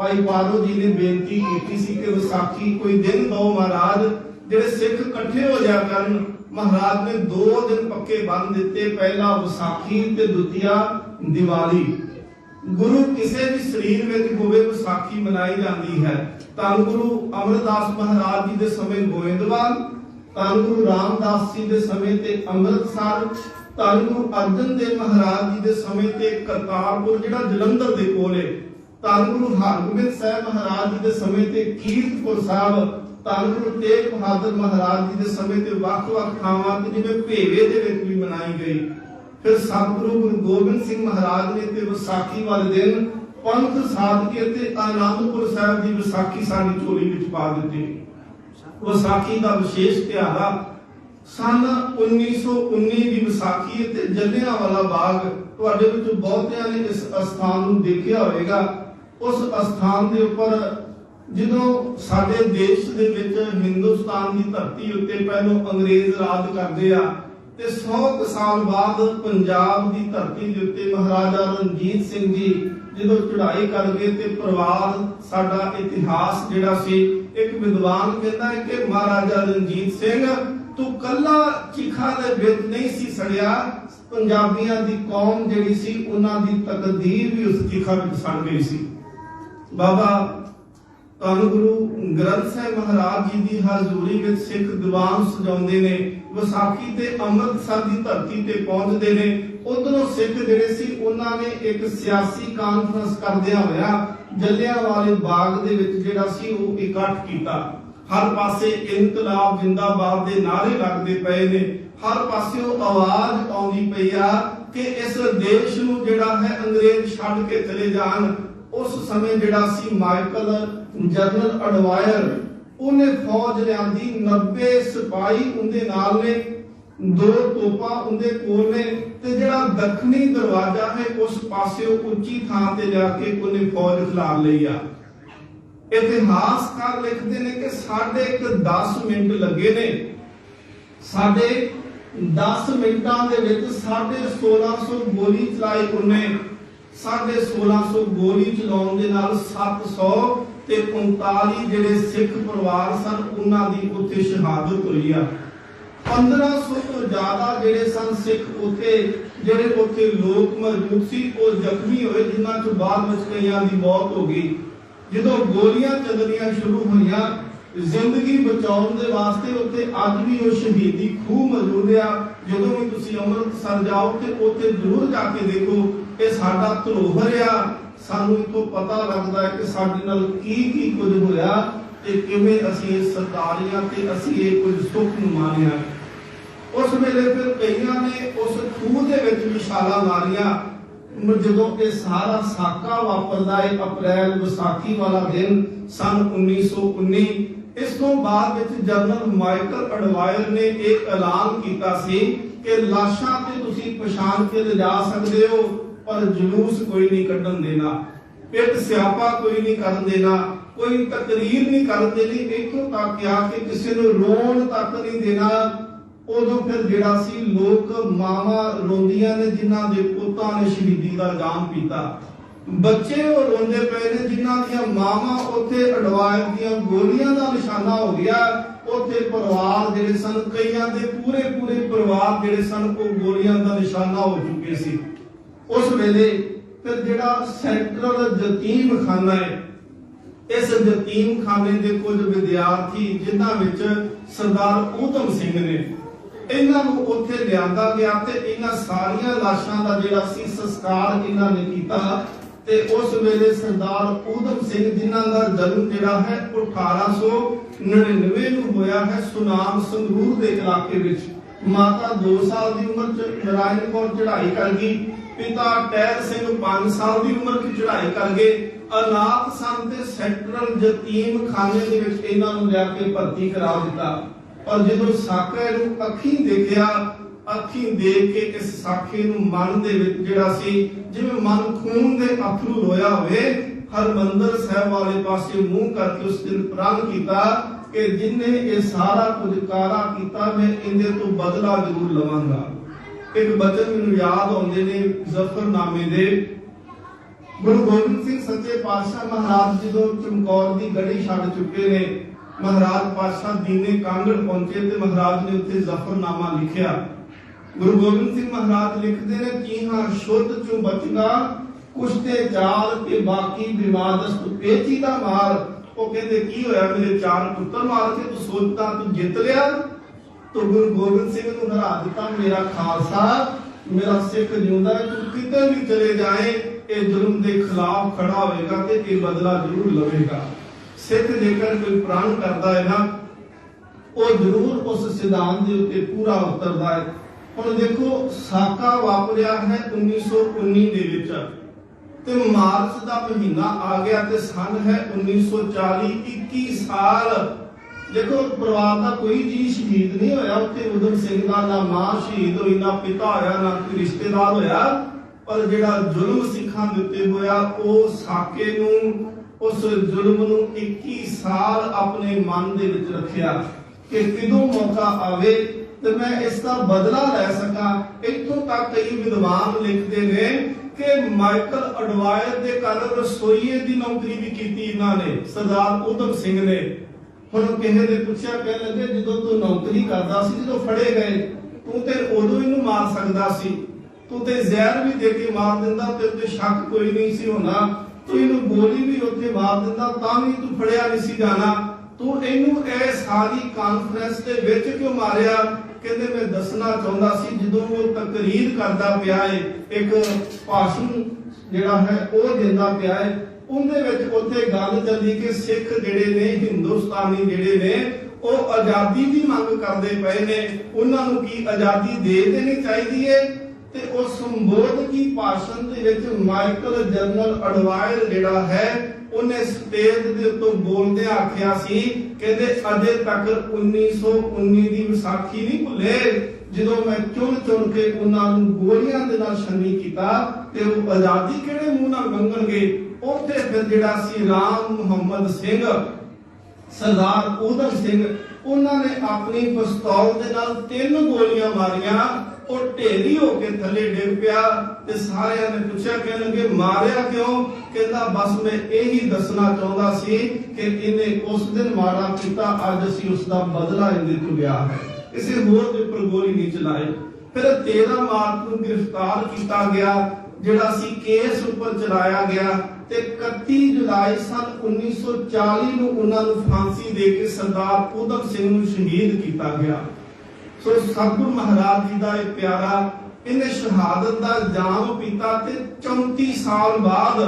भाई पारो जी ने बेनती की सी कि विसाखी कोई दिन दो महाराज, जेडे सिख इकट्ठे हो जाया करन। महाराज ने 2 दिन पक्के बन दिते, पहला विसाखी ते दूतिया दिवाली। गुरु किसी भी शरीर में होवे विसाखी मनाई जाती है। धन गुरु अमरदास महाराज जी के समय गोइंदवाल, धन गुरु रामदास जी के समय ते अमृतसर, धन गुरु अर्जन देव महाराज जी के समय ते करतारपुर जिहड़ा जलंधर दे कोल है, धन गुरु हरगोबिंद साहब महाराज जी के समय ते कीरतपुर साहब, धन गुरु तेग बहादुर महाराज जी के समय ते वख-वख थावां ते जिवें भेवे दे विच भी मनाई गई। फिर सतगुरु गुरु गोबिंद सिंह महाराज ने ते विसाखी वाले दिन पंथ साध के ते आनंदपुर साहब की विसाखी साडी झोली विच पा दित्ती। विसाखी का विशेष तिहारा सन 1919 की विसाखी ते जलियांवाला बाग। तुहाडे विच बहुतिआं ने इस अस्थान नूं देखिआ होवेगा। उस अस्थान दे उपर जदों साडे देश दे विच हिंदुस्तान की धरती उत्ते पहलों अंग्रेज राज करदे आ ते 100 साल बाद पंजाब की धरती दे उत्ते महाराजा रणजीत सिंह जी जदों चढ़ाई कर गए ते परिवार साडा इतिहास जिहड़ा सी, एक विद्वान कहता है कि महाराजा रणजीत सिंह तू कला चिखा दे विच नहीं सी सड़िया, पंजाबियों की कौम जिहड़ी सी उन्हां दी तकदीर भी उस चिखा विच सड़ गई सी। बाबा धन गुरु ग्रंथ साहिब महाराज जी की हाजूरी में सिख दीवान सजाउंदे ने, विसाखी ते अमृतसर की धरती ते पहुंचते ने। उधरों सिख जिहड़े सी उन्हां ने एक सियासी कॉन्फ्रेंस करदियां होया जलियांवाले बाग दे विच जिहड़ा सी वो इकट्ठ कीता। हर पासे इनकलाब जिंदाबाद दे नारे लगदे पए ने, हर पासेओं आवाज आउंदी पई आ कि इस देश नूं जिहड़ा है अंग्रेज छड्ड के चले जाण। उस समय जिहड़ा सी माइकल जनरल अडवायर उन्हें फौज लियांदी, 90 सिपाही उनदे नाल ने, 2 तोपा उनदे कोल ने ते जिहड़ा दक्षिणी दरवाजा है उस पासेओं उच्ची थां ते जाके उन्हें फौज खिलार लई आ। इतिहासकार लिखते ने कि साढ़े 10 मिनट लगे ने, साढ़े 10 मिनटां दे विच 1650 गोली चलाई उन्हें। 1650 गोली चलाउण दे नाल 700 ते 39 जिहड़े सिख परिवार सन उन्हां दी उत्थे शहादत होई आ। 1500 तो ज्यादा जिहड़े सन सिख उत्थे जिहड़े उत्थे लोक मौजूद सी वो जख्मी होए, जिन्हां चों बाद विच कईयां दी मौत हो गई। जदों गोलियां चलनियां शुरू होईयां जिंदगी बचाउण दे वास्ते उत्थे अज भी वो शहीदी खूह मौजूद आ। जदों भी तुसीं अमृतसर जाओ ते उत्थे जरूर जाके देखो, ये साडा धरोहर आ। सानू इत्थों पता लगदा है कि साडे नाल की कुछ होया ते किवें असीं सरदारियां ते असीं ये कुछ सुख नूं मानिया। उस वेले फिर कईयां ने उस खूह दे विच भी छालां मारियां। जदों ये सारा साका वापरदा है अप्रैल विसाखी वाला दिन सन 1919। इस तो बाद विच जनरल माइकल अडवायर ने एक ऐलान कीता सी कि लाशां ते तुसीं पछाण के ले जा सकदे हो पर जुलूस कोई नहीं कढन देना, पिट स्यापा कोई नहीं करन देना, कोई तकरीर नहीं करन देनी, इत्थों तक क्या कि किसी नूं रोण तक नहीं देना। उदों फिर जिहड़ा सी लोक मावां रोंदियां ने जिन्हां दे पुत्तां ने शहीदी दा जाम पीता, बच्चे वो रोंदे पए ने जिन्हां दियां मावां उत्थे अडवायर दियां गोलियां दा निशाना हो गया। उत्थे परिवार जिहड़े सन कईयां दे पूरे परिवार जिहड़े सन वो गोलियां दा निशाना हो चुके सी। उस वेले फिर जिहड़ा सेंट्रल यतीम खाना है, इस यतीम खाने दे कुछ विद्यार्थी जिन्हां विच सरदार ऊधम सिंह ने, इन्हां नूं उत्थे लिआंदा गया ते इन्हां सारियां लाशां दा जिहड़ा सी संस्कार इन्हां ने कीता। ते उस वेले सरदार ऊधम सिंह जिन्हां दा जन्म जिहड़ा है 1899 नूं होया है सुनाम संगरूर दे इलाके विच। माता 2 साल दी उम्र च नारायण कौर चढ़ाई कर गई, पिता टहर सिंह 5 साल दी उम्र च चढ़ाई कर गए। अनाथ सन ते सेंट्रल यतीम खाने दे विच इन्हां नूं लिया के भर्ती करा दिता। पर जदों साके नूं अखीं देखिया, अखीं देख के इस साखे नूं मन दे विच जिहड़ा सी जिवें मन खून दे अथरू रोया होवे, हरमंदर साहिब वाले पासे मुंह करके उस दिन प्रण कीता कि जिन्ने ये सारा कुछ कारा कीता मैं इहदे तो बदला जरूर लवांगा। एक बचन मैनूं याद आउंदे ने जफरनामे दे, गुरु गोबिंद सिंह सच्चे पातशाह महाराज जो चमकौर की गढ़ी छड़ चुके ने, महाराज पातशाह दीने कांगड़ पहुंचे ते महाराज ने उत्थे जफरनामा लिखिया। गुरु गोबिंद सिंह महाराज लिखते हैं कि हाँ शुद्ध चु बचगा कुश्ते चार के बाकी विवादस्त पेचीदा मार। वो कहते की होया मेरे चार पुत्र मार के तू सोचता तू जित लिया। तो गुरु गोबिंद सिंह ने हरा दिता मेरा खालसा मेरा सिख जिंदा है, तू किते भी चले जाए ये जुल्म के खिलाफ खड़ा होएगा ते ये बदला जरूर लवेगा। सिख जेकर कोई प्राण करता है ना वो जरूर उस सिद्धांत के उत्ते पूरा उतरदा है। हुण देखो साका वापरिया है 1919 दे विच ते मार्च दा महीना आ गया ते सन है 1940 21 साल। देखो परिवार का कोई जी शहीद नहीं होया उत्थे उधम सिंह दा ना मां शहीद होई ना पिता होया ना कोई रिश्तेदार होया, पर जेड़ा जुल्म सिखां दे उत्ते होया ओ साके नूं उस जुल्म नूं 21 साल अपने मन दे विच रखिया कि किदों मौका आवे ते मैं इसका बदला लै सकां। इत्थों तक कई विद्वान लिखते ने कि माइकल अडवायर दे घर रसोईए दी नौकरी भी कीती इन्होंने सरदार उधम सिंह ने। हुण किसे ने पुछया कह लगे जदों तू नौकरी करदा सी जदों फड़े गए तू ते उदों इहनूं मार सकदा सी, तू ते जहर भी दे के मार दिंदा ते उत्ते शक कोई नहीं सी होना, तू इहनूं गोली भी उत्थे मार दिंदा तां भी तू फड़िया नहीं सी जाना, तू इहनूं ए सारी कॉन्फ्रेंस दे विच क्यों मारिया। कहते मैं दसना चाहता सी जदों वो तकरीर करदा पिया है एक भाषण जिहड़ा है वो दिंदा पिया है उहदे विच उत्थे गल चली कि सिख जिहड़े ने हिंदुस्तानी जिहड़े ने वो आजादी की मंग करते पे ने, उन्हां नूं की आजादी दे देनी चाहिए है। ते उस संबोधकी भाषण दे विच माइकल जनरल अडवायर जिहड़ा है उन्हें स्टेज दे उत्तों बोलदे आखिया सी कहते अजे तक 1919 दी विसाखी नहीं भुले जदों मैं चुन चुन के उन्हां नूं गोलियां दे नाल शनी कीता ते वो आजादी किहड़े मूंह नाल मंगणगे। उत्थे फिर जिहड़ा सी राम मुहम्मद सिंह सरदार उधम सिंह उन्हां ने अपनी पिस्तौल दे नाल 3 गोलियां मारियां और ढेरी होके थले डिग पिया ते सारियां ने पूछया कह लगे मारिया क्यों। कहंदा बस मैं यही दसना चाहता सी कि इन्हें उस दिन मारा कीता अज असीं उसका बदला इहदे तो लिया है, किसी होर दे उपर गोली नहीं चलाई। फिर 13 मार्च को गिरफ्तार किया गया जिहड़ा सी केस उपर चलाया गया ते 31 जुलाई सन 1940 ਨੂੰ ਉਹਨਾਂ ਨੂੰ फांसी दे के सरदार उधम सिंह ਨੂੰ शहीद किया गया। सो सतगुरु महाराज जी का एक प्यारा इन्हें शहादत का जाम पीता ते 34 साल बाद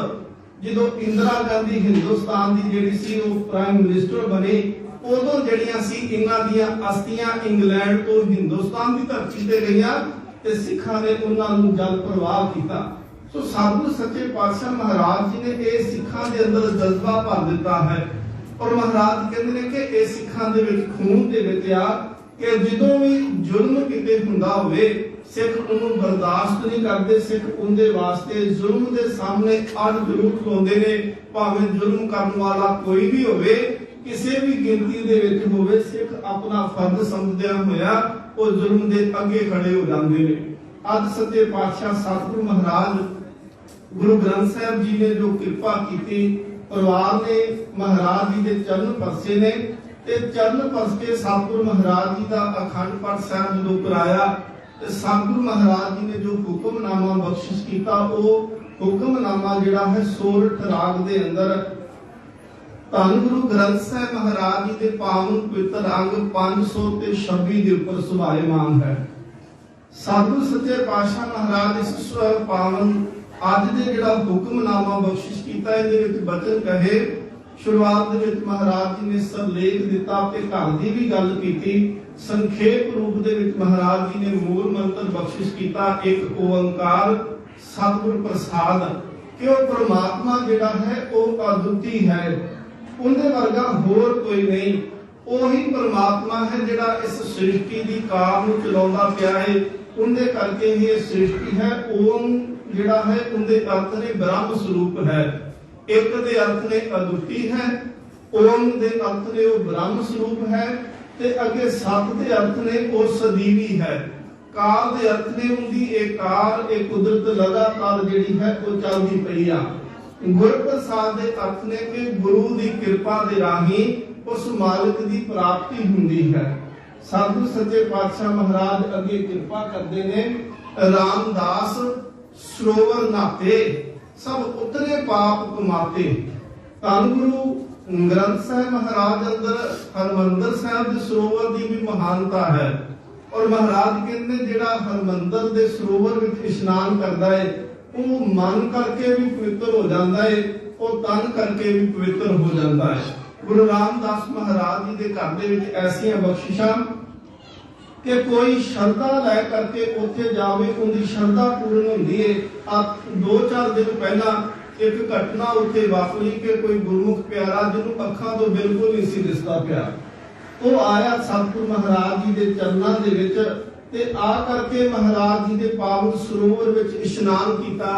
जो इंदिरा गांधी हिंदुस्तान की जिहड़ी सी वो प्राइम मिनिस्टर बने उदों जिहड़ियां सी इन्हां दीयां अस्थियां इंग्लैंड तो हिंदुस्तान की धरती ते गईयां ते सिखां ने उन्हां नूं जल प्रवाह किया। सो सतगुरु सच्चे पातशाह महाराज जी ने ये सिखां दे अंदर जज्बा भर दिता है और महाराज कहते हैं कि ये सिखां दे विच खून दे विच आ कि जदों भी जुल्म किते हुंदा होवे सिख उन्हों बर्दाश्त नहीं करते, सिख उनके वास्ते जुल्म के सामने अड़ जरूर खलोंदे ने। भावें जुल्म करने वाला कोई भी होवे किसी भी गिनती दे विच होवे सिख अपना फर्ज समझदे होया वो जुल्म के अगे खड़े हो जाते हैं। अज सच्चे पातशाह सतगुरु महाराज गुरु ग्रंथ साहिब जी ने जो कृपा की परिवार ने महाराज जी के चरण परसे ने ते चरण परस के सतगुरु महाराज जी का अखंड पाठ साहिब जो कराया ते सतगुरु महाराज जी ने जो हुक्मनामा बख्शिश किया वो हुक्मनामा जिहड़ा है सोरठ राग दे अंदर धन गुरु ग्रंथ साहिब महाराज जी के पावन पवित्र अंग 526 के ऊपर सुभायमान है। सतगुरु सच्चे पातशाह महाराज इस पावन अज दे जिहड़ा हुक्मनामा बख्शिश किया इहदे विच बचन कहे शुरुआत दे विच महाराज जी ने सरलेख दिता ते घर दी भी गल कीती। संखेप रूप दे विच महाराज जी ने मूल मंत्र बख्शिश किया एक ओंकार सतगुर प्रसाद कि वो परमात्मा जिहड़ा है वो अद्वितीय है, उनके वर्गा होर कोई नहीं, वही परमात्मा है जिहड़ा इस सृष्टि दी कार नूं चलाउंदा पिया है, उनके करके ही ये सृष्टि है। ओम जिहड़ा है उनके अर्थ ने ब्रह्म स्वरूप है, एक दे अर्थ ने अद्वितीय है, ओम दे अर्थ ने वो ब्रह्म स्वरूप है ते अगे सत दे अर्थ ने वो सदीवी है, काल दे अर्थ ने उनकी एक कार एक कुदरत लगातार जिहड़ी है वो चलदी पई आ। ਗੁਰ ਪ੍ਰਸਾਦ ਦੇ ਅਰਥ ਨੇ ਕਿ ਗੁਰੂ ਦੀ ਕਿਰਪਾ ਦੇ ਰਾਹੀਂ ਉਸ ਮਾਲਕ ਦੀ ਪ੍ਰਾਪਤੀ ਹੁੰਦੀ ਹੈ। ਸਾਧੂ ਸੱਚੇ ਪਾਤਸ਼ਾਹ ਮਹਾਰਾਜ ਅੱਗੇ ਕਿਰਪਾ ਕਰਦੇ ਨੇ, ਰਾਮਦਾਸ ਸਰੋਵਰ ਨਾਤੇ ਸਭ ਉਤਰੇ ਪਾਪ ਕਮਾਤੇ। ਧੰਨ ਗੁਰੂ ਗ੍ਰੰਥ ਸਾਹਿਬ ਮਹਾਰਾਜ ਅੰਦਰ ਹਰਮੰਦਰ ਸਾਹਿਬ ਦੇ ਸਰੋਵਰ ਦੀ ਵੀ ਮਹਾਨਤਾ ਹੈ। ਔਰ ਮਹਾਰਾਜ ਕਹਿੰਦੇ ਜਿਹੜਾ ਹਰਮੰਦਰ ਦੇ ਸਰੋਵਰ ਵਿੱਚ ਇਸ਼ਨਾਨ ਕਰਦਾ ਹੈ ਉਹ ਮਨ ਕਰਕੇ ਵੀ ਪਵਿੱਤਰ ਹੋ ਜਾਂਦਾ ਹੈ, ਉਹ ਤਨ ਕਰਕੇ ਵੀ ਪਵਿੱਤਰ ਹੋ ਜਾਂਦਾ ਹੈ। ਗੁਰੂ ਰਾਮਦਾਸ ਮਹਾਰਾਜ ਜੀ ਦੇ ਘਰ ਦੇ ਵਿੱਚ ਐਸੀਆਂ ਬਖਸ਼ਿਸ਼ਾਂ ਕਿ ਕੋਈ ਸ਼ਰਧਾ ਲੈ ਕਰਕੇ ਉੱਥੇ ਜਾਵੇ, ਉਹਦੀ ਸ਼ਰਧਾ ਪੂਰਨ ਹੁੰਦੀ ਹੈ। 2-4 ਦਿਨ ਪਹਿਲਾਂ ਇੱਕ ਘਟਨਾ ਉੱਥੇ ਵਾਪਰੀ ਕਿ ਕੋਈ ਗੁਰਮੁਖ ਪਿਆਰਾ ਜਿਹਨੂੰ ਅੱਖਾਂ ਤੋਂ ਬਿਲਕੁਲ ਨਹੀਂ ਸੀ ਦਿਸਦਾ ਪਿਆ, ਉਹ ਆਇਆ ਸਤਿਗੁਰੂ ਮਹਾਰਾਜ ਜੀ ਦੇ ਚਰਨਾਂ ਦੇ ਵਿੱਚ ਤੇ ਆ ਕਰਕੇ ਮਹਾਰਾਜ ਜੀ ਦੇ ਪਾਵਨ ਸਰੋਵਰ ਵਿੱਚ ਇਸ਼ਨਾਨ ਕੀਤਾ।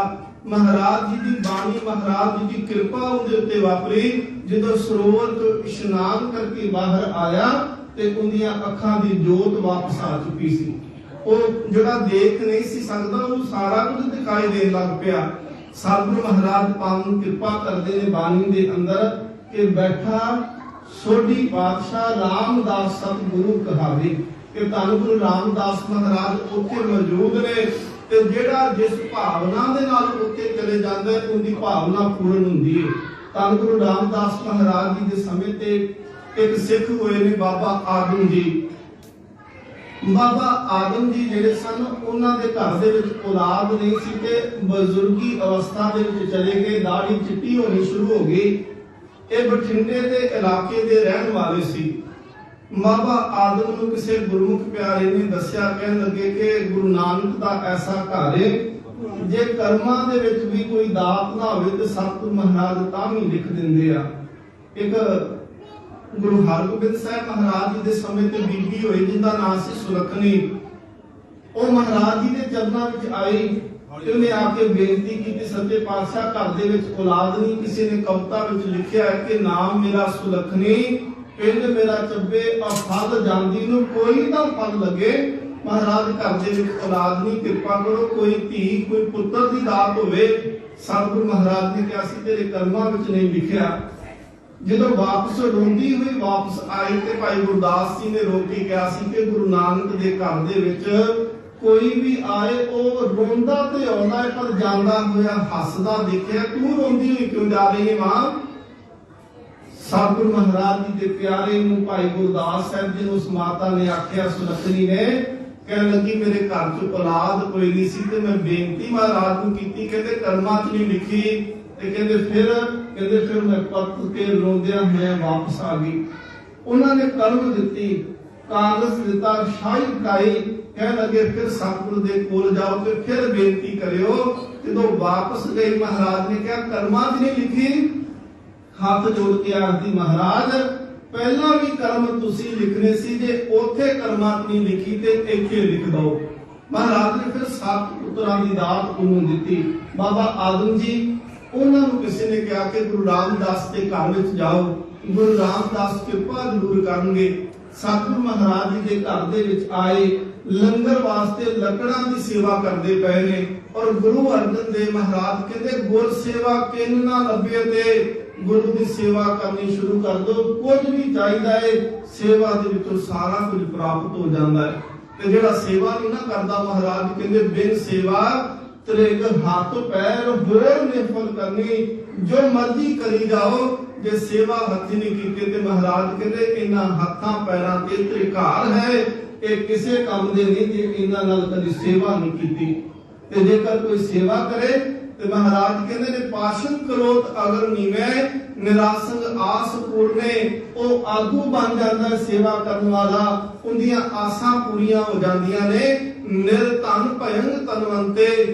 ਮਹਾਰਾਜ ਜੀ ਦੀ ਬਾਣੀ, ਮਹਾਰਾਜ ਜੀ ਦੀ ਕਿਰਪਾ ਉਹਦੇ ਉੱਤੇ ਵਾਪਰੀ। ਜਦੋਂ ਸਰੋਵਰ ਤੋਂ ਇਸ਼ਨਾਨ ਕਰਕੇ ਬਾਹਰ ਆਇਆ ਤੇ ਉਹਦੀਆਂ ਅੱਖਾਂ ਦੀ ਜੋਤ ਵਾਪਸ ਆ ਚੁੱਕੀ ਸੀ। ਉਹ ਜਿਹੜਾ ਦੇਖ ਨਹੀਂ ਸੀ ਸਕਦਾ ਉਹਨੂੰ ਸਾਰਾ ਕੁਝ ਦਿਖਾਈ ਦੇਣ ਲੱਗ ਪਿਆ। ਸਤਿਗੁਰੂ ਮਹਾਰਾਜ ਪਾਵਨ ਕਿਰਪਾ ਕਰਦੇ ਨੇ ਬਾਣੀ ਦੇ ਅੰਦਰ ਕਿ ਬੈਠਾ ਸੋਢੀ ਪਾਤਸ਼ਾਹ ਰਾਮਦਾਸ ਸਤਿਗੁਰੂ ਕਹਾਵੇ ਕਿ ਧੰਨ ਗੁਰੂ ਰਾਮਦਾਸ ਮਹਾਰਾਜ ਉੱਥੇ ਮੌਜੂਦ ਨੇ ਤੇ ਜਿਹੜਾ ਜਿਸ ਭਾਵਨਾ ਦੇ ਨਾਲ ਉੱਥੇ ਚਲੇ ਜਾਂਦਾ ਹੈ ਉਹਦੀ ਭਾਵਨਾ ਪੂਰਨ ਹੁੰਦੀ ਹੈ। ਧੰਨ ਗੁਰੂ ਰਾਮਦਾਸ ਮਹਾਰਾਜ ਜੀ ਦੇ ਸਮੇਂ ਤੇ ਇੱਕ ਸਿੱਖ ਹੋਏ ਨੇ ਬਾਬਾ ਆਦਮ ਜੀ। ਬਾਬਾ ਆਦਮ ਜੀ ਜਿਹੜੇ ਸਨ ਉਹਨਾਂ ਦੇ ਘਰ ਦੇ ਵਿੱਚ ਔਲਾਦ ਨਹੀਂ ਸੀ ਤੇ ਬਜ਼ੁਰਗੀ ਅਵਸਥਾ ਦੇ ਵਿੱਚ ਚਲੇ ਗਏ, ਦਾੜੀ ਚਿੱਟੀ ਹੋਣੀ ਸ਼ੁਰੂ ਹੋ ਗਈ। ਇਹ ਬਠਿੰਡੇ ਦੇ ਇਲਾਕੇ ਦੇ ਰਹਿਣ ਵਾਲੇ ਸੀ। ਬਾਬਾ ਆਦਮ ਨੂੰ ਕਿਸੇ ਗੁਰਮੁਖ ਪਿਆਰੇ ਨੇ ਦੱਸਿਆ, ਕਹਿਣ ਲੱਗੇ ਕਿ ਗੁਰੂ ਨਾਨਕ ਦਾ ਐਸਾ ਘਰ ਹੈ ਜੇ ਕਰਮਾਂ ਦੇ ਵਿੱਚ ਵੀ ਕੋਈ ਦਾਤ ਨਾ ਹੋਵੇ ਤੇ ਸਤਿਗੁਰੂ ਮਹਾਰਾਜ ਤਾਂ ਵੀ ਲਿਖ ਦਿੰਦੇ ਆ। ਇੱਕ ਗੁਰੂ ਹਰਗੋਬਿੰਦ ਸਾਹਿਬ ਮਹਾਰਾਜ ਜੀ ਦੇ ਸਮੇਂ ਤੇ ਬੀਬੀ ਹੋਈ ਜਿਹਦਾ ਨਾਮ ਸੀ ਸੁਲੱਖਣੀ। ਉਹ ਮਹਾਰਾਜ ਜੀ ਦੇ ਚਰਨਾਂ ਵਿੱਚ ਆਈ ਤੇ ਉਹਨੇ ਆ ਕੇ ਬੇਨਤੀ ਕੀਤੀ, ਸੱਚੇ ਪਾਤਸ਼ਾਹ ਘਰ ਦੇ ਵਿੱਚ ਔਲਾਦ ਨਹੀਂ। ਕਿਸੇ ਨੇ ਕਵਿਤਾ ਵਿੱਚ ਲਿਖਿਆ ਕਿ ਨਾਮ ਮੇਰਾ ਸੁਲੱਖਣੀ, ਪਿੰਡ ਮੇਰਾ ਚੱਬੇ, ਆ ਫਲ ਜਾਂਦੀ ਨੂੰ ਕੋਈ ਨਾ ਫਲ ਲੱਗੇ। ਮਹਾਰਾਜ ਘਰ ਦੇ ਵਿੱਚ ਔਲਾਦ ਨਹੀਂ, ਕਿਰਪਾ ਕਰੋ ਕੋਈ ਧੀ ਕੋਈ ਪੁੱਤਰ ਦੀ ਦਾਤ ਹੋਵੇ। ਸਤਿਗੁਰੂ ਮਹਾਰਾਜ ਨੇ ਕਿਹਾ ਸੀ ਤੇਰੇ ਕਰਮਾਂ ਵਿੱਚ ਨਹੀਂ ਲਿਖਿਆ। ਜਦੋਂ ਵਾਪਸ ਰੋਂਦੀ ਹੋਈ ਵਾਪਸ ਆਈ ਤੇ ਭਾਈ ਗੁਰਦਾਸ ਜੀ ਨੇ ਰੋਕ ਕੇ ਕਿਹਾ ਸੀ ਕਿ ਗੁਰੂ ਨਾਨਕ ਦੇ ਘਰ ਦੇ ਵਿੱਚ ਕੋਈ ਵੀ ਆਏ ਉਹ ਰੋਂਦਾ ਤੇ ਆਉਂਦਾ ਹੈ ਪਰ ਜਾਂਦਾ ਹੋਇਆ ਹੱਸਦਾ ਦੇਖਿਆ, ਤੂੰ ਰੋਂਦੀ ਹੋਈ ਕਿਉਂ ਜਾ ਰਹੀ ਹੈ ਮਾਂ? ਸਤਿਗੁਰੂ ਮਹਾਰਾਜ ਜੀ ਦੇ ਪਿਆਰੇ ਨੂੰ ਭਾਈ ਗੁਰਦਾਸ ਸਾਹਿਬ ਜੀ ਨੂੰ ਉਸ ਮਾਤਾ ਨੇ ਆਖਿਆ, ਸੁਲੱਖਣੀ ਨੇ ਕਹਿਣ ਲੱਗੀ ਮੇਰੇ ਘਰ ਚ ਔਲਾਦ ਕੋਈ ਨਹੀਂ ਸੀ ਤੇ ਮੈਂ ਬੇਨਤੀ ਮਹਾਰਾਜ ਨੂੰ ਕੀਤੀ, ਕਹਿੰਦੇ ਕਰਮਾਂ ਚ ਨਹੀਂ ਲਿਖੀ। ਤੇ ਕਹਿੰਦੇ ਫਿਰ ਮੈਂ ਪਰਤ ਕੇ ਰੋਂਦਿਆਂ ਮੈਂ ਵਾਪਸ ਆ ਗਈ। ਉਹਨਾਂ ਨੇ ਕਰਮ ਦਿੱਤੀ, ਕਾਗਜ਼ ਦਿੱਤਾ, ਸ਼ਾਹੀ ਕਾਈ, ਕਹਿਣ ਲੱਗੇ ਫਿਰ ਸਤਿਗੁਰੂ ਦੇ ਕੋਲ ਜਾਓ ਤੇ ਫਿਰ ਬੇਨਤੀ ਕਰਿਓ। ਜਦੋਂ ਵਾਪਸ ਗਈ ਮਹਾਰਾਜ ਨੇ ਕਿਹਾ ਕਰਮਾਂ ਚ ਨਹੀਂ ਲਿਖੀ। ਹੱਥ ਜੋੜ ਕੇ ਆਖਦੀ ਮਹਾਰਾਜ ਪਹਿਲਾਂ ਵੀ ਕਰਮ ਤੁਸੀਂ ਲਿਖਨੇ ਸੀ, ਜੇ ਉੱਥੇ ਕਰਮਾਂ ਚ ਨਹੀਂ ਲਿਖੀ ਤੇ ਇੱਥੇ ਲਿਖ ਦਿਓ। ਮਹਾਰਾਜ ਨੇ ਫਿਰ 7 ਪੁੱਤਰਾਂ ਦੀ ਦਾਤ ਉਹਨੂੰ ਦਿੱਤੀ। ਬਾਬਾ ਆਦਮ ਜੀ ਉਹਨਾਂ ਨੂੰ ਕਿਸੇ ਨੇ ਕਿਹਾ ਕਿ ਗੁਰੂ ਰਾਮਦਾਸ ਦੇ ਘਰ ਵਿੱਚ ਜਾਓ, ਗੁਰੂ ਰਾਮਦਾਸ ਕਿਰਪਾ ਜ਼ਰੂਰ ਕਰਨਗੇ। ਸਤਿਗੁਰੂ ਮਹਾਰਾਜ ਜੀ ਦੇ ਘਰ ਦੇ ਵਿੱਚ ਆਏ, ਲੰਗਰ ਵਾਸਤੇ ਲੱਕੜਾਂ ਦੀ ਸੇਵਾ ਕਰਦੇ ਪਏ ਨੇ। ਔਰ ਗੁਰੂ ਅਰਜਨ ਦੇਵ ਮਹਾਰਾਜ ਕਹਿੰਦੇ ਗੁਰ ਸੇਵਾ ਕਿਨ ਨਾ ਲੱਭੇ ਤੇ ਗੁਰੂ ਦੀ ਸੇਵਾ ਕਰਨੀ ਸ਼ੁਰੂ ਕਰ ਦੋ। ਕੁਝ ਵੀ ਚਾਹੀਦਾ ਹੈ ਸੇਵਾ ਦੇ ਵਿੱਚੋਂ ਸਾਰਾ ਕੁਝ ਪ੍ਰਾਪਤ ਹੋ ਜਾਂਦਾ ਹੈ। ਤੇ ਜਿਹੜਾ ਸੇਵਾ ਨਹੀਂ ਨਾ ਕਰਦਾ ਮਹਾਰਾਜ ਕਹਿੰਦੇ ਬਿਨ ਸੇਵਾ ਤ੍ਰਿਗ ਹੱਥ ਪੈਰ ਹੋਰ ਨਿਫਲ ਕਰਨੀ, ਜੋ ਮਰਜ਼ੀ ਕਰੀ ਜਾਓ ਜੇ ਸੇਵਾ ਹੱਥੀ ਨਹੀਂ ਕੀਤੀ ਤੇ ਮਹਾਰਾਜ ਕਹਿੰਦੇ ਇਹਨਾਂ ਹੱਥਾਂ ਪੈਰਾਂ ਤੇ ਤ੍ਰਿਕਾਰ ਹੈ, ਇਹ ਕਿਸੇ ਕੰਮ ਦੇ ਨਹੀਂ ਜੇ ਇਹਨਾਂ ਨਾਲ ਕਦੀ ਸੇਵਾ ਨਹੀਂ ਕੀਤੀ। ਤੇ ਜੇਕਰ ਕੋਈ ਸੇਵਾ ਕਰੇ ਤੇ ਮਹਾਰਾਜ ਕਹਿੰਦੇ ਨੇ ਪਾਸ਼ਨ ਕਰੋਤ ਅਗਰ ਨੀਵੇਂ ਨਿਰਾਸੰਗ ਆਸ ਪੂਰਨੇ, ਉਹ ਆਗੂ ਬਣ ਜਾਂਦਾ ਸੇਵਾ ਕਰਨ ਵਾਲਾ, ਉਹਦੀਆਂ ਆਸਾਂ ਪੂਰੀਆਂ ਹੋ ਜਾਂਦੀਆਂ ਨੇ। ਨਿਰਧਨ ਭਯੰਗ ਤਨਵੰਤੇ,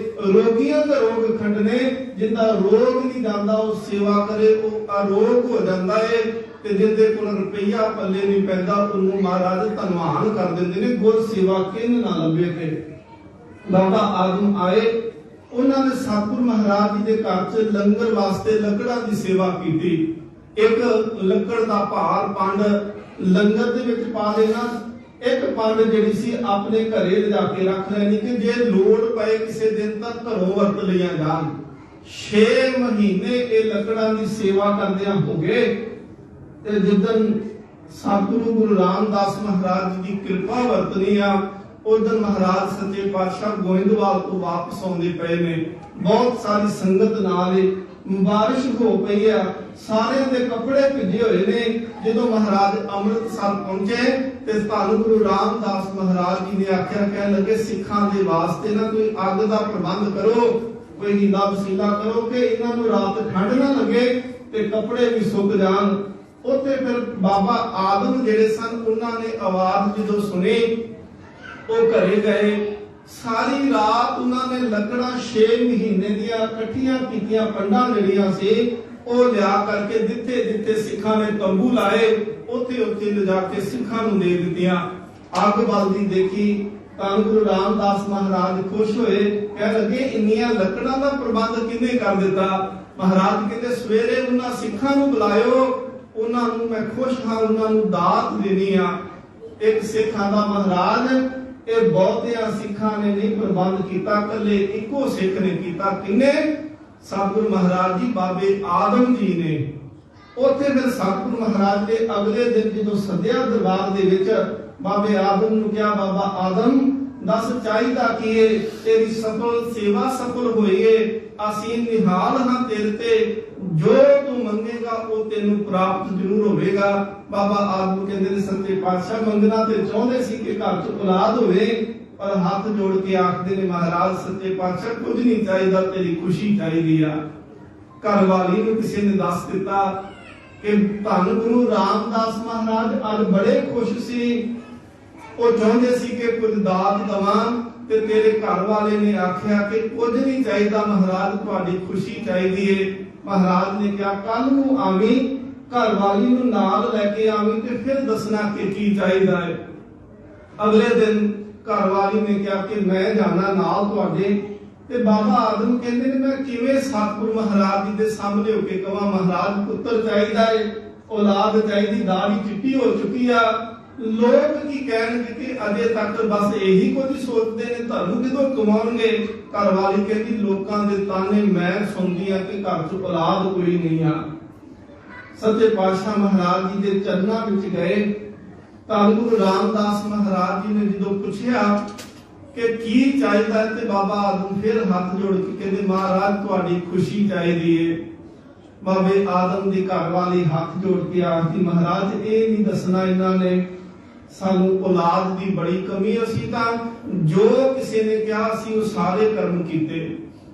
ਰੋਗੀਆਂ ਦਾ ਰੋਗ ਖੰਡਨੇ, ਜਿੰਦਾ ਰੋਗ ਨਹੀਂ ਜਾਂਦਾ ਉਹ ਸੇਵਾ ਕਰੇ ਉਹ ਅਰੋਗ ਹੋ ਜਾਂਦਾ ਏ। ਤੇ ਜਿੰਦੇ ਕੋਲ ਰੁਪਈਆ ਪੱਲੇ ਨਹੀਂ ਪੈਂਦਾ ਉਹਨੂੰ ਮਹਾਰਾਜ ਧਨਵਾਨ ਕਰ ਦਿੰਦੇ ਨੇ। ਗੁਰ ਸੇਵਾ ਕਿੰਨ ਨਾ ਲੱਭੇ ਤੇ ਬਾਬਾ ਆਦਮ ਆਏ, ਉਹਨਾਂ ਨੇ ਸਤਿਗੁਰੂ ਮਹਾਰਾਜ ਜੀ ਦੇ ਘਰ 'ਚ ਲੰਗਰ ਵਾਸਤੇ ਲੱਕੜਾਂ ਦੀ ਸੇਵਾ ਕੀਤੀ। ਇੱਕ ਲੱਕੜ ਦਾ ਭਾਰ ਪੰਡ ਲੰਗਰ ਦੇ ਵਿੱਚ ਪਾ ਦੇਣਾ, ਇੱਕ ਪੰਡ ਜਿਹੜੀ ਸੀ ਆਪਣੇ ਘਰੇ ਲਿਜਾ ਕੇ ਰੱਖ ਲੈਣੀ ਕਿ ਜੇ ਲੋੜ ਪਏ ਕਿਸੇ ਦਿਨ ਤੱਕ ਘਰੋਂ ਵਰਤ ਲਈਆਂ ਜਾਣ। 6 ਮਹੀਨੇ ਇਹ ਲੱਕੜਾਂ ਦੀ ਸੇਵਾ ਕਰਦਿਆਂ ਹੋ ਗਏ ਤੇ ਜਿੱਦਣ ਸਤਿਗੁਰੂ ਗੁਰੂ ਰਾਮਦਾਸ ਮਹਾਰਾਜ ਜੀ ਦੀ ਕਿਰਪਾ ਵਰਤਨੀ ਆ ਉਦੋਂ ਮਹਾਰਾਜ ਸੱਚੇ ਪਾਤਸ਼ਾਹ ਗੋਇੰਦਵਾਲ ਤੋਂ ਵਾਪਸ ਆਉਂਦੇ ਪਏ ਨੇ। ਬਹੁਤ ਸਾਰੀ ਸੰਗਤ ਨਾਲ ਬਾਰਿਸ਼ ਹੋ ਪਈ ਆ, ਸਾਰਿਆਂ ਦੇ ਕੱਪੜੇ ਭਿੱਜੇ ਹੋਏ ਨੇ। ਜਦੋਂ ਮਹਾਰਾਜ ਅੰਮ੍ਰਿਤਸਰ ਪਹੁੰਚੇ ਤੇ ਧੰਨ ਗੁਰੂ ਰਾਮਦਾਸ ਮਹਾਰਾਜ ਜੀ ਨੇ ਆਖਿਆ, ਕਹਿਣ ਲੱਗੇ ਸਿੱਖਾਂ ਦੇ ਵਾਸਤੇ ਨਾ ਕੋਈ ਅੱਗ ਦਾ ਪ੍ਰਬੰਧ ਕਰੋ, ਕੋਈ ਹੀਲਾ ਵਸੀਲਾ ਕਰੋ ਕਿ ਇਹਨਾਂ ਨੂੰ ਰਾਤ ਠੰਡ ਨਾ ਲੱਗੇ ਤੇ ਕੱਪੜੇ ਵੀ ਸੁੱਕ ਜਾਣ। ਉੱਥੇ ਫਿਰ ਬਾਬਾ ਆਦਮ ਜਿਹੜੇ ਸਨ ਉਹਨਾਂ ਨੇ ਆਵਾਜ਼ ਜਦੋਂ ਸੁਣੀ ਉਹ ਘਰੇ ਗਏ। ਸਾਰੀ ਰਾਤ ਉਹਨਾਂ ਨੇ ਲੱਕੜਾਂ 6 ਮਹੀਨੇ ਦੀਆਂ ਇਕੱਠੀਆਂ ਕੀਤੀਆਂ ਪੰਡਾਂ ਜਿਹੜੀਆਂ ਸੀ ਉਹ ਲਿਆ ਕਰਕੇ ਜਿੱਥੇ ਜਿੱਥੇ ਸਿੱਖਾਂ ਨੇ ਤੰਬੂ ਲਾਏ ਉੱਥੇ ਉੱਥੇ ਲਿਜਾ ਕੇ ਸਿੱਖਾਂ ਨੂੰ ਦੇ ਦਿੱਤੀਆਂ। ਅੱਗ ਬਲਦੀ ਦੇਖੀ ਧੰਨ ਗੁਰੂ ਰਾਮਦਾਸ ਮਹਾਰਾਜ ਖੁਸ਼ ਹੋਏ, ਕਹਿ ਲੱਗੇ ਇੰਨੀਆਂ ਲੱਕੜਾਂ ਦਾ ਪ੍ਰਬੰਧ ਕਿਹਨੇ ਕਰ ਦਿੱਤਾ? ਮਹਾਰਾਜ ਕਹਿੰਦੇ ਸਵੇਰੇ ਉਹਨਾਂ ਸਿੱਖਾਂ ਨੂੰ ਬੁਲਾਇਓ, ਉਹਨਾਂ ਨੂੰ ਮੈਂ ਖੁਸ਼ ਹਾਂ, ਉਹਨਾਂ ਨੂੰ ਦਾਤ ਦੇਣੀ ਆ। ਇੱਕ ਸਿੱਖਾਂ ਦਾ ਮਹਾਰਾਜ ਇਹ ਬਹੁਤਿਆਂ ਸਿੱਖਾਂ ਨੇ ਨਹੀਂ ਪ੍ਰਬੰਧ ਕੀਤਾ, ਇਕੱਲੇ ਇੱਕੋ ਸਿੱਖ ਨੇ ਕੀਤਾ। ਕਿੰਨੇ? ਸਤਿਗੁਰੂ ਮਹਾਰਾਜ ਜੀ ਬਾਬੇ ਆਦਮ ਜੀ ਨੇ। ਉੱਥੇ ਫਿਰ ਸਤਿਗੁਰੂ ਮਹਾਰਾਜ ਦੇ ਅਗਲੇ ਦਿਨ ਜਦੋਂ ਸੱਦਿਆ ਦਰਬਾਰ ਦੇ ਵਿੱਚ, ਬਾਬੇ ਆਦਮ ਨੂੰ ਕਿਹਾ, ਬਾਬਾ ਆਦਮ ਦੱਸ ਚਾਹੀਦਾ ਕੀ ਏ? ਤੇਰੀ ਸਫਲ ਸੇਵਾ ਸਫਲ ਹੋਈ ਏ, ਅਸੀਂ ਨਿਹਾਲ ਹਾਂ ਤੇਰੇ ਤੇ, ਜੋ ਤੂੰ ਮੰਗੇਗਾ ਉਹ ਤੈਨੂੰ ਪ੍ਰਾਪਤ ਜ਼ਰੂਰ ਹੋਵੇਗਾ। ਬਾਬਾ ਆਦਮ ਕਹਿੰਦੇ ਨੇ ਸੱਚੇ ਪਾਤਸ਼ਾਹ ਮੰਗਣਾ ਤੇ ਚਾਹੁੰਦੇ ਸੀ ਕਿ ਘਰ 'ਚ ਔਲਾਦ ਹੋਵੇ, ਪਰ ਹੱਥ ਜੋੜ ਕੇ ਆਖਦੇ ਨੇ ਮਹਾਰਾਜ ਸੱਚੇ ਪਾਤਸ਼ਾਹ ਕੁਝ ਨਹੀਂ ਚਾਹੀਦਾ, ਤੇਰੀ ਖੁਸ਼ੀ ਚਾਹੀਦੀ ਆ। ਘਰ ਵਾਲੀ ਨੂੰ ਕਿਸੇ ਨੇ ਦੱਸ ਦਿੱਤਾ ਕਿ ਧੰਨ ਗੁਰੂ ਰਾਮਦਾਸ ਮਹਾਰਾਜ ਅੱਜ ਬੜੇ ਖੁਸ਼ ਸੀ, ਉਹ ਚਾਹੁੰਦੇ ਸੀ ਕਿ ਕੁਝ ਦਾਤ ਦਵਾਂ ਤੇ ਤੇਰੇ ਘਰ ਵਾਲੇ ਨੇ ਆਖਿਆ ਕਿ ਕੁਝ ਨਹੀਂ ਚਾਹੀਦਾ ਮਹਾਰਾਜ, ਤੁਹਾਡੀ ਖੁਸ਼ੀ ਚਾਹੀਦੀ ਏ। ਮਹਾਰਾਜ ਨੇ ਕਿਹਾ ਕੱਲ ਨੂੰ ਆਵੀਂ, ਘਰ ਵਾਲੀ ਨੂੰ ਨਾਲ ਲੈ ਕੇ ਆਵੀਂ ਤੇ ਫਿਰ ਦੱਸਣਾ ਕਿ ਕੀ ਚਾਹੀਦਾ ਹੈ। ਅਗਲੇ ਦਿਨ ਘਰ ਵਾਲੀ ਨੇ ਕਿਹਾ ਕਿ ਮੈਂ ਜਾਣਾ ਨਾਲ ਤੁਹਾਡੇ। ਤੇ ਬਾਬਾ ਆਦਮ ਕਹਿੰਦੇ ਨੇ ਮੈਂ ਕਿਵੇਂ ਸਤਿਗੁਰੂ ਮਹਾਰਾਜ ਜੀ ਦੇ ਸਾਹਮਣੇ ਹੋ ਕੇ ਕਹਾਂ ਮਹਾਰਾਜ ਪੁੱਤਰ ਚਾਹੀਦਾ ਏ, ਔਲਾਦ ਚਾਹੀਦੀ, ਦਾੜੀ ਚਿੱਟੀ ਹੋ ਚੁੱਕੀ ਆ, ਲੋਕ ਕੀ ਕਹਿਣਗੇ ਕਿ ਅਜੇ ਤੱਕ ਬਸ ਇਹੀ ਕੁਝ ਸੋਚਦੇ ਨੇ, ਤੁਹਾਨੂੰ ਕਿਦੋਂ ਕਮਾਉਣਗੇ? ਘਰ ਵਾਲੀ ਕਹਿੰਦੀ ਲੋਕਾਂ ਦੇ ਤਾਨੇ ਮੈਂ ਸੁਣਦੀ ਆ ਕਿ ਘਰ 'ਚ ਔਲਾਦ ਕੋਈ ਨਹੀਂ ਆ। ਸੱਚੇ ਪਾਤਸ਼ਾਹ ਮਹਾਰਾਜ ਜੀ ਦੇ ਚਰਨਾਂ ਵਿੱਚ ਗਏ। ਧੰਨ ਗੁਰੂ ਰਾਮਦਾਸ ਮਹਾਰਾਜ ਜੀ ਨੇ ਜਦੋਂ ਪੁੱਛਿਆ ਕਿ ਕੀ ਚਾਹੀਦਾ ਤੇ ਬਾਬਾ ਆਦਮ ਫਿਰ ਹੱਥ ਜੋੜ ਕੇ ਕਹਿੰਦੇ ਮਹਾਰਾਜ ਤੁਹਾਡੀ ਖੁਸ਼ੀ ਚਾਹੀਦੀ ਏ। ਬਾਬੇ ਆਦਮ ਦੀ ਘਰ ਵਾਲੀ ਹੱਥ ਜੋੜ ਕੇ ਆਖਦੀ ਮਹਾਰਾਜ ਇਹ ਨਹੀਂ ਦੱਸਣਾ ਇਹਨਾਂ ਨੇ, ਸਾਨੂੰ ਔਲਾਦ ਦੀ ਬੜੀ ਕਮੀ, ਅਸੀਂ ਤਾਂ ਜੋ ਕਿਸੇ ਨੇ ਕਿਹਾ ਅਸੀਂ ਉਹ ਸਾਰੇ ਕਰਮ ਕੀਤੇ।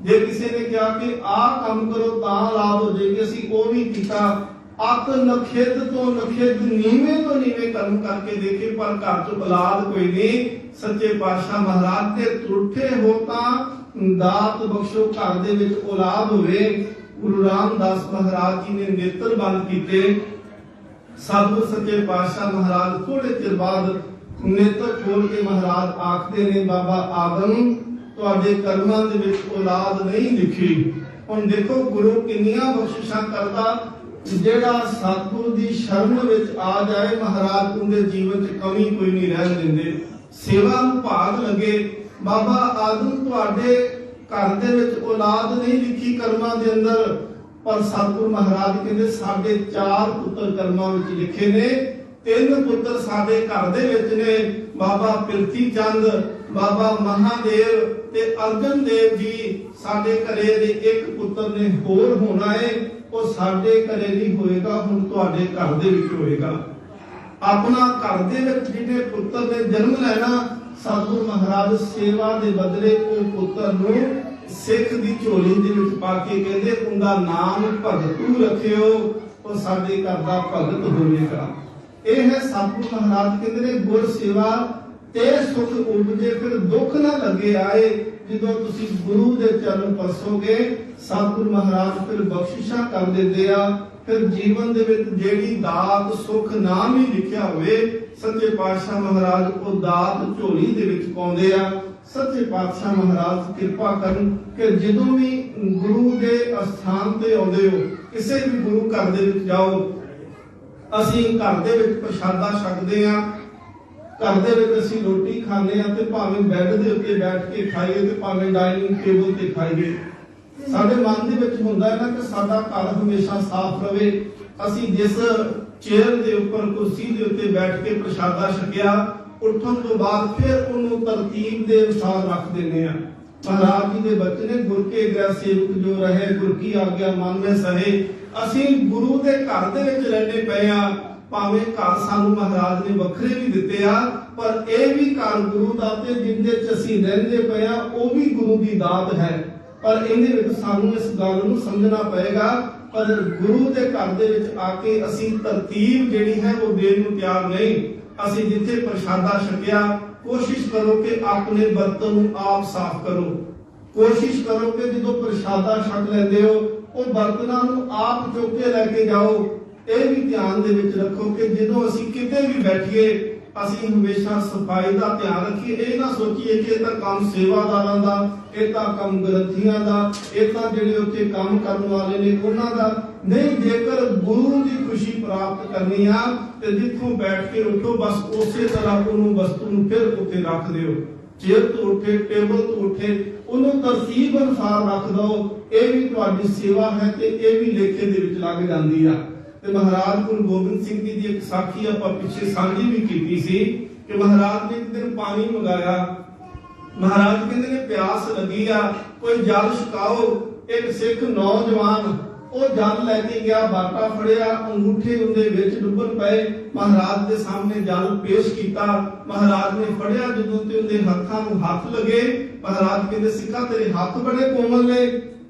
ਜੇ ਕਿਸੇ ਨੇ ਕਿਹਾ ਕਿ ਆਹ ਕੰਮ ਕਰੋ ਤਾਂ ਔਲਾਦ ਹੋ ਜਾਏਗੀ, ਅਸੀਂ ਉਹ ਵੀ ਕੀਤਾ। ਅੱਤ ਨਖੇਦ ਤੋਂ ਨਖੇਦ, ਨੀਵੇਂ ਤੋਂ ਨੀਵੇਂ ਕਰਮ ਕਰਕੇ ਦੇਖੇ ਪਰ ਘਰ 'ਚ ਔਲਾਦ ਕੋਈ ਨਹੀਂ। ਸੱਚੇ ਪਾਤਸ਼ਾਹ ਮਹਾਰਾਜ ਤੇ ਟੁੱਟੇ ਹੋ ਤਾਂ ਦਾਤ ਬਖਸ਼ੋ, ਘਰ ਦੇ ਵਿੱਚ ਔਲਾਦ ਹੋਵੇ। ਗੁਰੂ ਰਾਮਦਾਸ ਮਹਾਰਾਜ ਜੀ ਨੇ ਨੇਤਰ ਬੰਦ ਕੀਤੇ। ਸਤਿਗੁਰ ਸੱਚੇ ਪਾਤਸ਼ਾਹ ਮਹਾਰਾਜ ਥੋੜੇ ਚਿਰ ਬਾਅਦ ਨੇਤਰ ਖੋਲ ਕੇ ਮਹਾਰਾਜ ਆਖਦੇ ਨੇ ਬਾਬਾ ਆਦਮ ਤੁਹਾਡੇ ਕਰਮਾਂ ਦੇ ਵਿੱਚ ਔਲਾਦ ਨਹੀਂ ਲਿਖੀ। ਹੁਣ ਦੇਖੋ ਗੁਰੂ ਕਿੰਨੀਆਂ ਬਖਸ਼ਿਸ਼ਾਂ ਕਰਦਾ, ਜਿਹੜਾ ਸਤਿਗੁਰੂ ਦੀ ਸ਼ਰਨ ਵਿੱਚ ਆ ਜਾਏ ਮਹਾਰਾਜ ਉਹਦੇ ਜੀਵਨ 'ਚ ਕਮੀ ਕੋਈ ਨਹੀਂ ਰਹਿਣ ਦਿੰਦੇ। ਸੇਵਾ ਨੂੰ ਭਾਗ ਲੱਗੇ। ਬਾਬਾ ਆਦਮ ਤੁਹਾਡੇ ਘਰ ਦੇ ਵਿੱਚ ਔਲਾਦ ਨਹੀਂ ਲਿਖੀ ਕਰਮਾਂ ਦੇ ਅੰਦਰ, ਪਰ ਸਤਿਗੁਰੂ ਮਹਾਰਾਜ ਕਹਿੰਦੇ ਸਾਡੇ 4 ਪੁੱਤਰ ਕਰਮਾਂ ਵਿੱਚ ਲਿਖੇ ਨੇ। 3 ਪੁੱਤਰ ਸਾਡੇ ਘਰ ਦੇ ਵਿੱਚ ਨੇ, ਬਾਬਾ ਪਿਰਥੀ ਚੰਦ, ਬਾਬਾ ਮਹਾਦੇਵ ਤੇ ਅਰਜਨ ਦੇਵ ਜੀ। ਸਾਡੇ ਘਰੇ ਦੇ 1 ਪੁੱਤਰ ਨੇ ਹੋਰ ਹੋਣਾ ਹੈ, ਉਹ ਸਾਡੇ ਘਰੇ ਨਹੀਂ ਹੋਏਗਾ, ਹੁਣ ਤੁਹਾਡੇ ਘਰ ਦੇ ਵਿੱਚ ਹੋਏਗਾ। ਆਪਣਾ ਘਰ ਦੇ ਵਿੱਚ ਜਿਹਨੇ ਪੁੱਤਰ ਨੇ ਜਨਮ ਲੈਣਾ, ਸਤਿਗੁਰੂ ਮਹਾਰਾਜ ਸੇਵਾ ਦੇ ਬਦਲੇ ਉਹ ਪੁੱਤਰ ਨੂੰ ਸਿੱਖ ਦੀ ਝੋਲੀ ਦੇ ਵਿੱਚ ਪਾ ਕੇ ਕਹਿੰਦੇ ਉਹਦਾ ਨਾਮ ਭਗਤੂ ਰੱਖਿਓ, ਉਹ ਸਾਡੇ ਘਰ ਦਾ ਭਗਤ ਹੋਵੇਗਾ। ਇਹ ਹੈ ਸਤਿਗੁਰੂ ਮਹਾਰਾਜ ਕਹਿੰਦੇ ਨੇ ਗੁਰ ਸੇਵਾ ਤੇ ਸੁਖ ਉਪਜੇ ਫਿਰ ਦੁੱਖ ਨਾ ਲੱਗੇ ਆਏ। ਜਦੋਂ ਤੁਸੀਂ ਗੁਰੂ ਦੇ ਚਰਨ ਪਰਸੋਗੇ ਸਤਿਗੁਰੂ ਮਹਾਰਾਜ ਫਿਰ ਬਖਸ਼ਿਸ਼ਾਂ ਕਰ ਦਿੰਦੇ ਆ। ਫਿਰ ਜੀਵਨ ਦੇ ਵਿੱਚ ਜਿਹੜੀ ਦਾਤ ਸੁਖ ਨਾਮ ਹੀ ਲਿਖਿਆ ਹੋਵੇ ਸੱਚੇ ਪਾਤਸ਼ਾਹ ਮਹਾਰਾਜ ਉਹ ਦਾਤ ਝੋਲੀ ਦੇ ਵਿੱਚ ਪਾਉਂਦੇ ਆ। ਸੱਚੇ ਪਾਤਸ਼ਾਹ ਮਹਾਰਾਜ ਕਿਰਪਾ ਕਰਨ ਕਿ ਜਦੋਂ ਵੀ ਗੁਰੂ ਦੇ ਅਸਥਾਨ ਤੇ ਆਉਂਦੇ ਹੋ, ਕਿਸੇ ਵੀ ਗੁਰੂ ਘਰ ਦੇ ਵਿੱਚ ਜਾਓ, ਅਸੀਂ ਘਰ ਦੇ ਵਿੱਚ ਪ੍ਰਸ਼ਾਦਾ ਛਕਦੇ ਆ, ਘਰ ਦੇ ਵਿੱਚ ਅਸੀਂ ਰੋਟੀ ਖਾਂਦੇ ਆ ਤੇ ਭਾਵੇਂ ਬੈੱਡ ਦੇ ਉੱਤੇ ਬੈਠ ਕੇ ਖਾਈਏ ਤੇ ਭਾਵੇਂ ਡਾਈਨਿੰਗ ਟੇਬਲ ਤੇ ਖਾਈਏ, ਸਾਡੇ ਮਨ ਦੇ ਵਿੱਚ ਹੁੰਦਾ ਹੈ ਨਾ ਕਿ ਸਾਡਾ ਘਰ ਹਮੇਸ਼ਾ ਸਾਫ਼ ਰਵੇ। ਅਸੀਂ ਜਿਸ ਚੇਅਰ ਦੇ ਉੱਪਰ ਕੁਰਸੀ ਦੇ ਉੱਤੇ ਬੈਠ ਕੇ ਪ੍ਰਸ਼ਾਦਾ ਛਕਿਆ, ਉੱਠਣ ਤੋਂ ਬਾਅਦ ਫਿਰ ਉਹਨੂੰ ਤਰਤੀਬ ਦੇ ਅਨੁਸਾਰ ਰੱਖ ਦਿੰਦੇ ਆ। ਮਹਾਰਾਜ ਜੀ ਦੇ ਬਚਨ ਨੇ, ਗੁਰ ਕੇ ਗ੍ਰਹਿ ਸੇਵਕ ਜੋ ਰਹੇ, ਗੁਰ ਕੀ ਆਗਿਆ ਮਨ में ਸਹੇ। ਅਸੀਂ ਗੁਰੂ ਦੇ ਘਰ ਦੇ ਵਿੱਚ ਰਹਿੰਦੇ ਪਏ ਆ। ਭਾਵੇਂ ਘਰ ਸਾਨੂੰ ਮਹਾਰਾਜ ਨੇ ਵੱਖਰੇ ਵੀ ਦਿੱਤੇ ਆ, ਪਰ ਇਹ ਵੀ ਘਰ ਗੁਰੂ ਦਾ ਤੇ ਜਿੰਦੇ ਚ ਅਸੀਂ ਰਹਿੰਦੇ ਪਏ ਆ, ਉਹ ਵੀ ਗੁਰੂ ਦੀ ਦਾਤ ਹੈ। ਪਰ ਇਹਦੇ ਵਿੱਚ ਸਾਨੂੰ ਇਸ ਗੱਲ ਨੂੰ ਸਮਝਣਾ ਪਏਗਾ, ਪਰ ਗੁਰੂ ਦੇ ਘਰ ਦੇ ਵਿੱਚ ਆ ਕੇ ਅਸੀਂ ਤਰਤੀਬ ਜਿਹੜੀ ਹੈ ਉਹ ਦੇਣ ਨੂੰ ਤਿਆਰ ਨਹੀਂ। ਅਸੀਂ ਜਿੱਥੇ ਪ੍ਰਸ਼ਾਦਾ ਛਕਿਆ, ਕੋਸ਼ਿਸ਼ ਕਰੋ ਕਿ ਆਪਣੇ ਬਰਤਨ ਨੂੰ ਆਪ ਸਾਫ਼ ਕਰੋ। ਕੋਸ਼ਿਸ਼ ਕਰੋ ਕਿ ਜਦੋਂ ਪ੍ਰਸ਼ਾਦਾ ਛਕ ਲੈਂਦੇ ਹੋ, ਉਹ ਬਰਤਨਾਂ ਨੂੰ ਆਪ ਚੁੱਕ ਕੇ ਲੈ ਕੇ ਜਾਓ। ਇਹ ਵੀ ਧਿਆਨ ਦੇ ਵਿੱਚ ਰੱਖੋ ਕਿ ਜਦੋਂ ਅਸੀਂ ਕਿਤੇ ਵੀ ਬੈਠੀਏ, ਅਸੀਂ ਹਮੇਸ਼ਾ ਸਫਾਈ ਦਾ ਧਿਆਨ ਰੱਖੀਏ। ਇਹ ਨਾ ਸੋਚੀਏ ਕਿ ਇਹ ਤਾਂ ਕੰਮ ਸੇਵਾਦਾਰਾਂ ਦਾ, ਇਹ ਤਾਂ ਕੰਮ ਗ੍ਰੰਥੀਆਂ ਦਾ, ਇਹ ਤਾਂ ਜਿਹੜੇ ਉੱਥੇ ਕੰਮ ਕਰਨ ਵਾਲੇ ਨੇ ਉਹਨਾਂ ਦਾ ਨਹੀਂ। ਜੇਕਰ ਗੁਰੂ ਦੀ ਖੁਸ਼ੀ ਪ੍ਰਾਪਤ ਕਰਨੀ ਆ ਤੇ ਜਿੱਥੋਂ ਬੈਠ ਕੇ ਉੱਠੋ, ਬਸ ਉਸੇ ਤਰ੍ਹਾਂ ਉਹਨੂੰ ਵਸਤੂ ਨੂੰ ਫਿਰ ਉੱਥੇ ਰੱਖ ਦਿਓ। ਚੇਅਰ ਤੋਂ ਉੱਠੇ, ਟੇਬਲ ਤੋਂ ਉੱਠੇ, ਉਹਨੂੰ ਤਰਤੀਬ ਅਨੁਸਾਰ ਰੱਖ ਦਿਓ। ਇਹ ਵੀ ਤੁਹਾਡੀ ਸੇਵਾ ਹੈ ਤੇ ਇਹ ਵੀ ਲੇਖੇ ਦੇ ਵਿੱਚ ਲੱਗ ਜਾਂਦੀ ਆ। ਤੇ ਮਹਾਰਾਜ ਗੁਰੂ ਗੋਬਿੰਦ ਸਿੰਘ ਜੀ ਦੀ ਇੱਕ ਸਾਖੀ ਆਪਾਂ ਪਿੱਛੇ ਸਾਂਝੀ ਵੀ ਕੀਤੀ ਸੀ ਕਿ ਮਹਾਰਾਜ ਨੇ ਇੱਕ ਦਿਨ ਪਾਣੀ ਮੰਗਾਇਆ। ਮਹਾਰਾਜ ਕਹਿੰਦੇ ਨੇ ਪਿਆਸ ਲੱਗੀ ਆ, ਕੋਈ ਜਲ ਛਕਾਓ। ਇੱਕ ਸਿੱਖ ਨੌਜਵਾਨ ਉਹ ਜਲ ਲੈ ਕੇ ਗਿਆ, ਬਾਟਾ ਫੜਿਆ, ਅੰਗੂਠੇ ਉਹਦੇ ਵਿੱਚ ਡੁੱਬਣ ਪਏ। ਮਹਾਰਾਜ ਦੇ ਸਾਹਮਣੇ ਜਲ ਪੇਸ਼ ਕੀਤਾ। ਮਹਾਰਾਜ ਨੇ ਫੜਿਆ ਜਦੋਂ ਤੇ ਉਹਦੇ ਹੱਥਾਂ ਨੂੰ ਹੱਥ ਲੱਗੇ। ਮਹਾਰਾਜ ਕਹਿੰਦੇ ਸਿੱਖਾ ਤੇਰੇ ਹੱਥ ਬੜੇ ਕੋਮਲ ਨੇ।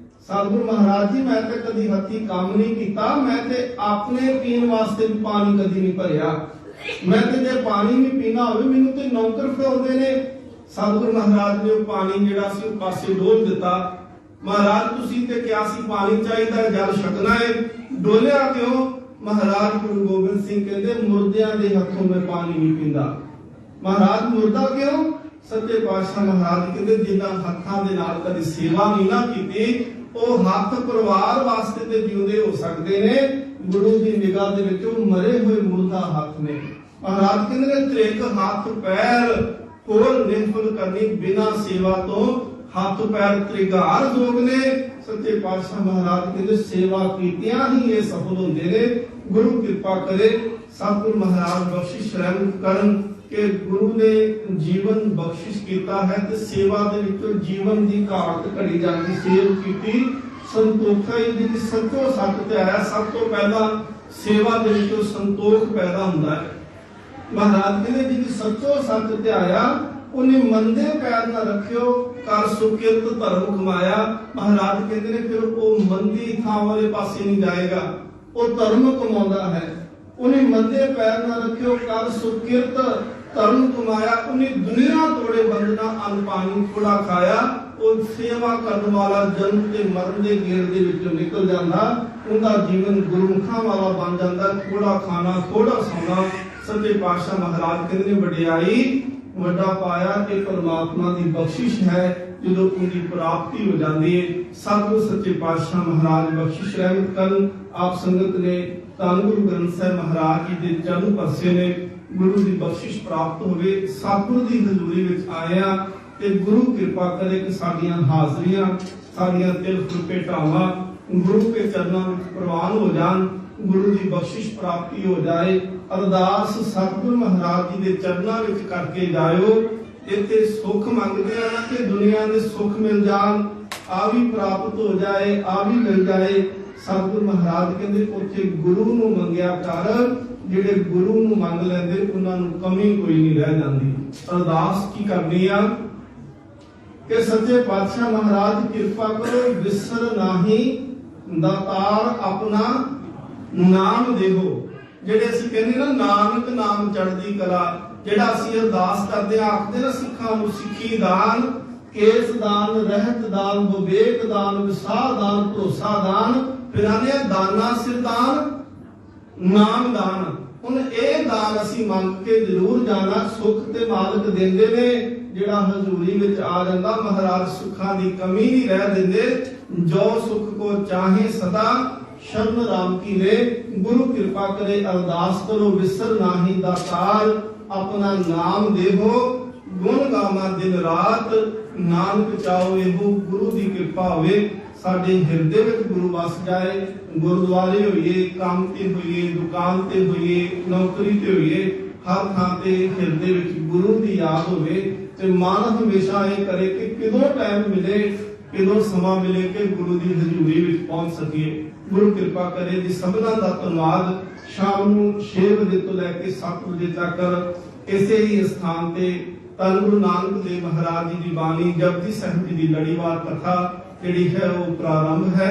ਸਤਿਗੁਰੂ ਮਹਾਰਾਜ ਜੀ, ਮੈਂ ਤੇ ਕਦੀ ਹੱਥੀ ਕੰਮ ਨਹੀਂ ਕੀਤਾ, ਮੈਂ ਤੇ ਆਪਣੇ ਪੀਣ ਵਾਸਤੇ ਵੀ ਪਾਣੀ ਕਦੀ ਨਹੀਂ ਭਰਿਆ। ਮੈਂ ਤੇ ਜੇ ਪਾਣੀ ਵੀ ਪੀਣਾ ਹੋਵੇ ਮੈਨੂੰ ਤੇ ਨੌਕਰ ਫੜਾਉਂਦੇ ਨੇ। ਸਤਿਗੁਰੂ ਮਹਾਰਾਜ ਨੇ ਉਹ ਪਾਣੀ ਜਿਹੜਾ ਸੀ ਉਹ ਪਾਸੇ ਡੋਲ ਦਿੱਤਾ। ਮਹਾਰਾਜ ਤੁਸੀਂ ਤੇ ਕਿਹਾ ਸੀ ਪਾਣੀ ਚਾਹੀਦਾ, ਜਲ ਛਕਣਾ ਹੈ, ਡੋਲਿਆ ਕਿਉਂ? ਮਹਾਰਾਜ ਗੁਰੂ ਗੋਬਿੰਦ ਸਿੰਘ ਕਹਿੰਦੇ ਮੁਰਦਿਆਂ ਦੇ ਹੱਥੋਂ ਮੈਂ ਪਾਣੀ ਨਹੀਂ ਪੀਂਦਾ। ਮਹਾਰਾਜ ਮੁਰਦਾ ਕਿਉਂ? ਸੱਚੇ ਪਾਤਸ਼ਾਹ ਮਹਾਰਾਜ ਕਹਿੰਦੇ ਜਿਨ੍ਹਾਂ ਹੱਥਾਂ ਦੇ ਨਾਲ ਕਦੀ ਸੇਵਾ ਨਹੀਂ ਨਾ ਕੀਤੀ, ਉਹ ਹੱਥ ਪਰਿਵਾਰ ਵਾਸਤੇ ਤੇ ਜਿਉਂਦੇ ਹੋ ਸਕਦੇ ਨੇ, ਗੁਰੂ ਦੀ ਨਿਗਾਹ ਦੇ ਵਿੱਚ ਉਹ ਮਰੇ ਹੋਏ ਮੁਰਦਾ ਹੱਥ ਨੇ। ਮਹਾਰਾਜ ਕਹਿੰਦੇ ਨੇ ਤ੍ਰਿਕ ਹੱਥ ਪੈਰ ਕੋਲ ਨਿਰਫਲ ਕਰਨੀ, ਬਿਨਾਂ ਸੇਵਾ ਤੋਂ ਹੱਥ ਪੈਰ ਤ੍ਰਿਗਾਰ ਜੋਗ ਨੇ। ਸੱਚੇ ਪਾਤਸ਼ਾਹ ਮਹਾਰਾਜ ਕਹਿੰਦੇ ਸੇਵਾ ਕੀਤਿਆਂ ਹੀ ਇਹ ਸਫਲ ਹੁੰਦੇ ਨੇ। ਗੁਰੂ ਕਿਰਪਾ ਕਰੇ, ਸਤਿਗੁਰੂ ਮਹਾਰਾਜ ਬਖਸ਼ਿਸ਼ ਰਹਿਮਤ ਕਰਨ ਕਿ ਗੁਰੂ ਨੇ ਜੀਵਨ ਬਖਸ਼ਿਸ਼ ਕੀਤਾ ਹੈ ਤੇ ਸੇਵਾ ਦੇ ਵਿੱਚੋਂ ਜੀਵਨ ਦੀ ਘਾਟ ਘੜੀ ਜਾਂਦੀ। ਸੇਵ ਕੀਤੀ ਸੰਤੋਖਾ ਹੀ ਜਿਹਦੀ ਸੱਚੋ ਸੱਚ ਤੇ ਆਇਆ। ਸਭ ਤੋਂ ਪਹਿਲਾਂ ਸੇਵਾ ਦੇ ਵਿੱਚੋਂ ਸੰਤੋਖ ਪੈਦਾ ਹੁੰਦਾ ਹੈ। ਮਹਾਰਾਜ ਕਹਿੰਦੇ ਜਿਹਦੀ ਸੱਚੋ ਸੱਚ ਤੇ ਆਇਆ, ਉਹਨੇ ਮੰਦੇ ਪੈਰ ਨਾ ਰੱਖਿਓ, ਕਰ ਸੁਕਿਰਤ ਧਰਮ ਕਮਾਇਆ। ਮਹਾਰਾਜ ਕਹਿੰਦੇ ਨੇ ਫਿਰ ਉਹ ਮੰਦੀ ਥਾਂ ਵਾਲੇ ਪਾਸੇ ਨਹੀਂ ਜਾਏਗਾ, ਉਹ ਧਰਮ ਕਮਾਉਂਦਾ ਹੈ। ਉਹਨੇ ਮੰਦੇ ਪੈਰ ਨਾ ਰੱਖਿਓ, ਕਰ ਸੁਕਿਰਤ ਧਰਮ ਕਮਾਇਆ। ਉਹਨੇ ਦੁਨੀਆ ਤੋੜੇ ਬੰਦਨਾ, ਅੰਨ ਪਾਣੀ ਥੋੜਾ ਖਾਇਆ। ਉਹ ਸੇਵਾ ਕਰਨ ਵਾਲਾ ਜਨਮ ਤੇ ਮਰਨ ਦੇ ਗੇੜ ਦੇ ਵਿੱਚੋਂ ਨਿਕਲ ਜਾਂਦਾ। ਉਹਦਾ ਜੀਵਨ ਗੁਰਮੁਖਾਂ ਵਾਲਾ ਬਣ ਜਾਂਦਾ। ਥੋੜਾ ਖਾਣਾ, ਥੋੜਾ ਸੌਣਾ। ਸੱਚੇ ਪਾਤਸ਼ਾਹ ਮਹਾਰਾਜ ਕਹਿੰਦੇ ਨੇ ਵਡਿਆਈ ਵੱਡਾ ਪਾਇਆ ਇਹ ਪਰਮਾਤਮਾ ਦੀ ਬਖਸ਼ਿਸ਼ ਹੈ। ਜਦੋਂ ਉਹਦੀ ਪ੍ਰਾਪਤੀ ਹੋ ਜਾਂਦੀ ਹੈ, ਸਤਿਗੁਰੂ ਸੱਚੇ ਪਾਤਸ਼ਾਹ ਮਹਾਰਾਜ ਬਖਸ਼ਿਸ਼ ਰਹਿਮਤ ਕਰਨ। ਆਪ ਸੰਗਤ ਨੇ ਧੰਨ ਗੁਰੂ ਗ੍ਰੰਥ ਸਾਹਿਬ ਮਹਾਰਾਜ ਜੀ ਦੇ ਚਰਨ ਪਰਸੇ ਨੇ। ਗੁਰੂ ਦੀ ਬਖਸ਼ਿਸ਼ ਪ੍ਰਾਪਤ ਹੋਵੇ। ਸਤਿਗੁਰੂ ਦੀ ਹਜ਼ੂਰੀ ਵਿੱਚ ਆਇਆ ਤੇ ਗੁਰੂ ਕਿਰਪਾ ਕਰੇ ਕਿ ਸਾਡੀਆਂ ਹਾਜ਼ਰੀਆਂ, ਸਾਡੀਆਂ ਤਿਲ ਫੁਲਕੇ ਢਾਵਾਂ ਗੁਰੂ ਕੇ ਚਰਨਾਂ ਵਿੱਚ ਪ੍ਰਵਾਨ ਹੋ ਜਾਣ। ਗੁਰੂ ਦੀ ਬਖਸ਼ਿਸ਼ ਪ੍ਰਾਪਤੀ ਹੋ ਜਾਏ। ਅਰਦਾਸ ਸਤਿਗੁਰੂ ਮਹਾਰਾਜ ਜੀ ਦੇ ਚਰਨਾਂ ਵਿੱਚ ਕਰਕੇ ਜਾਇਓ। ਇੱਥੇ ਸੁੱਖ ਮੰਗਦੇ ਆ ਨਾ ਕਿ ਦੁਨੀਆ ਦੇ ਸੁੱਖ ਮਿਲ ਜਾਣ, ਆ ਵੀ ਪ੍ਰਾਪਤ ਹੋ ਜਾਏ, ਆ ਵੀ ਮਿਲ ਜਾਏ। ਸਤਿਗੁਰੂ ਮਹਾਰਾਜ ਕਹਿੰਦੇ ਉੱਥੇ ਗੁਰੂ ਨੂੰ ਮੰਗਿਆ ਕਰ। ਜਿਹੜੇ ਗੁਰੂ ਨੂੰ ਮੰਗ ਲੈਂਦੇ ਉਹਨਾਂ ਨੂੰ ਕਮੀ ਕੋਈ ਨਹੀਂ ਰਹਿ ਜਾਂਦੀ। ਅਰਦਾਸ ਕੀ ਕਰਨੀ ਆ ਕਿ ਸੱਚੇ ਪਾਤਸ਼ਾਹ ਮਹਾਰਾਜ ਕਿਰਪਾ ਕਰੋ, ਵਿਸਰ ਨਾਹੀ ਦਾਤਾਰ ਆਪਣਾ ਨਾਮ ਦੇਹੋ। ਜਿਹੜੇ ਅਸੀਂ ਕਹਿੰਦੇ ਨਾ ਨਾਨਕ ਨਾਮ ਚੜ੍ਹਦੀ ਕਲਾ, ਜਿਹੜਾ ਅਸੀਂ ਅਰਦਾਸ ਕਰਦੇ ਆਖਦੇ ਨਾ ਸਿੱਖਾਂ ਨੂੰ ਸਿੱਖੀ ਦਾਨ, ਕੇਸ ਦਾਨ, ਰਹਿਤ ਦਾਨ, ਵਿਵੇਕ ਦਾਨ, ਵਿਸਾਹ ਦਾਨ, ਭਰੋਸਾ ਦਾਨ, ਫਿਰ ਆਨੇ ਦਾਨਾ ਸਿਰ ਦਾਨ, ਨਾਮ ਦਾਨ। ਹੁਣ ਇਹ ਦਾਨ ਅਸੀਂ ਮੰਗ ਕੇ ਜ਼ਰੂਰ ਜਾਣਾ। ਸੁੱਖ ਤੇ ਮਾਲਕ ਦਿੰਦੇ ਨੇ। ਜਿਹੜਾ ਹਜ਼ੂਰੀ ਵਿੱਚ ਆ ਜਾਂਦਾ ਮਹਾਰਾਜ ਸੁੱਖਾਂ ਦੀ ਕਮੀ ਨਹੀਂ ਰਹਿ ਦਿੰਦੇ। ਜੋ ਸੁੱਖ ਕੋ ਚਾਹੇ ਸਦਾ ਸ਼ਰਨ ਰਾਮ ਕੀ ਲੇ। ਗੁਰੂ ਕਿਰਪਾ ਕਰੇ, ਅਰਦਾਸ ਕਰੋ ਵਿਸਰ ਨਾਹੀ ਦਾਤਾਰ ਆਪਣਾ ਨਾਮ ਦੇਹੋ। ਗੁਣ ਗਾਵਾਂ ਦਿਨ ਰਾਤ ਨਾਨਕ ਚਾਓ ਇਹੋ। ਗੁਰੂ ਦੀ ਕਿਰਪਾ ਹੋਵੇ। ਸਾਡੇ ਹਿਰਦੇ ਵਿੱਚ ਗੁਰੂ ਵਸ ਜਾਏ। ਗੁਰਦੁਆਰੇ ਹੋਈਏ, ਕੰਮ ਤੇ ਹੋਈਏ, ਦੁਕਾਨ ਤੇ ਹੋਈਏ, ਨੌਕਰੀ ਤੇ ਹੋਈਏ, ਹਰ ਥਾਂ ਤੇ ਹਿਰਦੇ ਵਿੱਚ ਗੁਰੂ ਦੀ ਯਾਦ ਹੋਵੇ ਤੇ ਮਨ ਹਮੇਸ਼ਾ ਇਹ ਕਰੇ ਕਿ ਕਿਦੋਂ ਟਾਈਮ ਮਿਲੇ, ਕਿਦੋਂ ਸਮਾਂ ਮਿਲੇ ਕਿ ਗੁਰੂ ਦੀ ਹਜ਼ੂਰੀ ਵਿੱਚ ਪਹੁੰਚ ਸਕੀਏ। ਗੁਰੂ ਕਿਰਪਾ ਕਰੇ ਜੀ। ਸਭਨਾਂ ਦਾ ਧੰਨਵਾਦ। ਸ਼ਾਮ ਨੂੰ 6 ਵਜੇ ਤੋਂ ਲੈ ਕੇ 7 ਵਜੇ ਤੱਕ ਇਸੇ ਹੀ ਸਥਾਨ ਤੇ ਧੰਨ ਗੁਰੂ ਨਾਨਕ ਦੇਵ ਮਹਾਰਾਜ ਜੀ ਦੀ ਬਾਣੀ ਜਪਜੀ ਸਾਹਿਬ ਜੀ ਦੀ ਲੜੀਵਾਰ ਕਥਾ ਜਿਹੜੀ ਹੈ ਉਹ ਪ੍ਰਾਰੰਭ ਹੈ।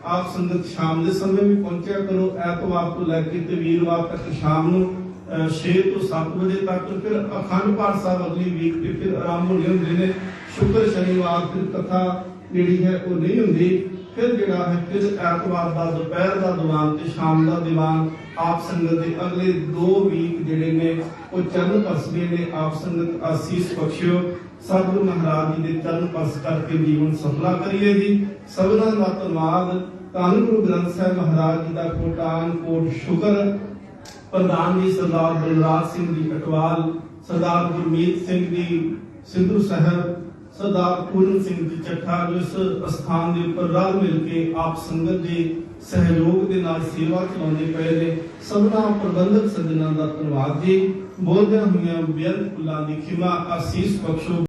ਆਪ ਸੰਗਤ ਸ਼ਾਮ ਦੇ ਸਮੇਂ ਵੀ ਪਹੁੰਚਿਆ ਕਰੋ। ਐਤਵਾਰ ਤੋਂ ਲੈ ਕੇ ਤੇ ਵੀਰਵਾਰ ਤੱਕ ਸ਼ਾਮ ਨੂੰ 6 ਤੋਂ 7 ਵਜੇ ਤੱਕ। ਫਿਰ ਅਖੰਡ ਪਾਠ ਸਾਹਿਬ ਅਗਲੀ ਵੀਕ ਤੇ ਫਿਰ ਆਰੰਭ ਹੋਣੇ ਹੁੰਦੇ ਨੇ। ਸ਼ੁੱਕਰ ਸ਼ਨੀਵਾਰ ਫਿਰ ਕਥਾ ਜਿਹੜੀ ਹੈ ਉਹ ਨਹੀਂ ਹੁੰਦੀ। ਫਿਰ ਜਿਹੜਾ ਹੈ ਫਿਰ ਐਤਵਾਰ ਦਾ ਦੁਪਹਿਰ ਦਾ ਦੀਵਾਨ ਤੇ ਸ਼ਾਮ ਦਾ ਦੀਵਾਨ ਆਪ ਸੰਗਤ ਦੇ ਅਗਲੇ 2 ਵੀਕ ਜਿਹੜੇ ਨੇ ਉਹ ਚਰਨ ਪਰਸਦੇ ਨੇ। ਆਪ ਸੰਗਤ ਆਸੀਸ ਬਖਸ਼ਿਓ। ਸਤਿਗੁਰੂ ਮਹਾਰਾਜ ਜੀ ਦੇ ਚਰਨ ਪਰਸ ਕਰਕੇ ਜੀਵਨ ਸਫਲਾ ਕਰੀਏ ਜੀ। ਸਭਨਾਂ ਦਾ ਧੰਨਵਾਦ। ਧੰਨ ਗੁਰੂ ਗ੍ਰੰਥ ਸਾਹਿਬ ਮਹਾਰਾਜ ਜੀ ਦਾ ਕੋਟਾਨ ਕੋਟ ਸ਼ੁਕਰ। ਪ੍ਰਧਾਨ ਜੀ ਸਰਦਾਰ ਬਲਰਾਜ ਸਿੰਘ ਜੀ ਅਟਵਾਲ, ਸਰਦਾਰ ਗੁਰਮੀਤ ਸਿੰਘ ਜੀ ਸਿੰਧੂ ਸਾਹਿਬ, ਸਰਦਾਰ ਪੂਰਨ ਸਿੰਘ ਜੀ ਚੱਠਾ ਜੋ ਇਸ ਸਥਾਨ ਦੇ ਉੱਪਰ ਰਲ ਮਿਲ ਕੇ ਆਪ ਸੰਗਤ ਦੇ ਸਹਿਯੋਗ ਦੇ ਨਾਲ ਸੇਵਾ ਚਲਾਉਂਦੇ ਪਏ ਨੇ। ਸਭਨਾਂ ਪ੍ਰਬੰਧਕ ਸੱਜਣਾਂ ਦਾ ਧੰਨਵਾਦ ਜੀ। ਬੋਲਦਿਆਂ ਹੋਇਆਂ ਬੇਅੰਤ ਫੁੱਲਾਂ ਦੀ ਖਿਮਾ ਆਸੀਸ ਬਖਸ਼ੋ।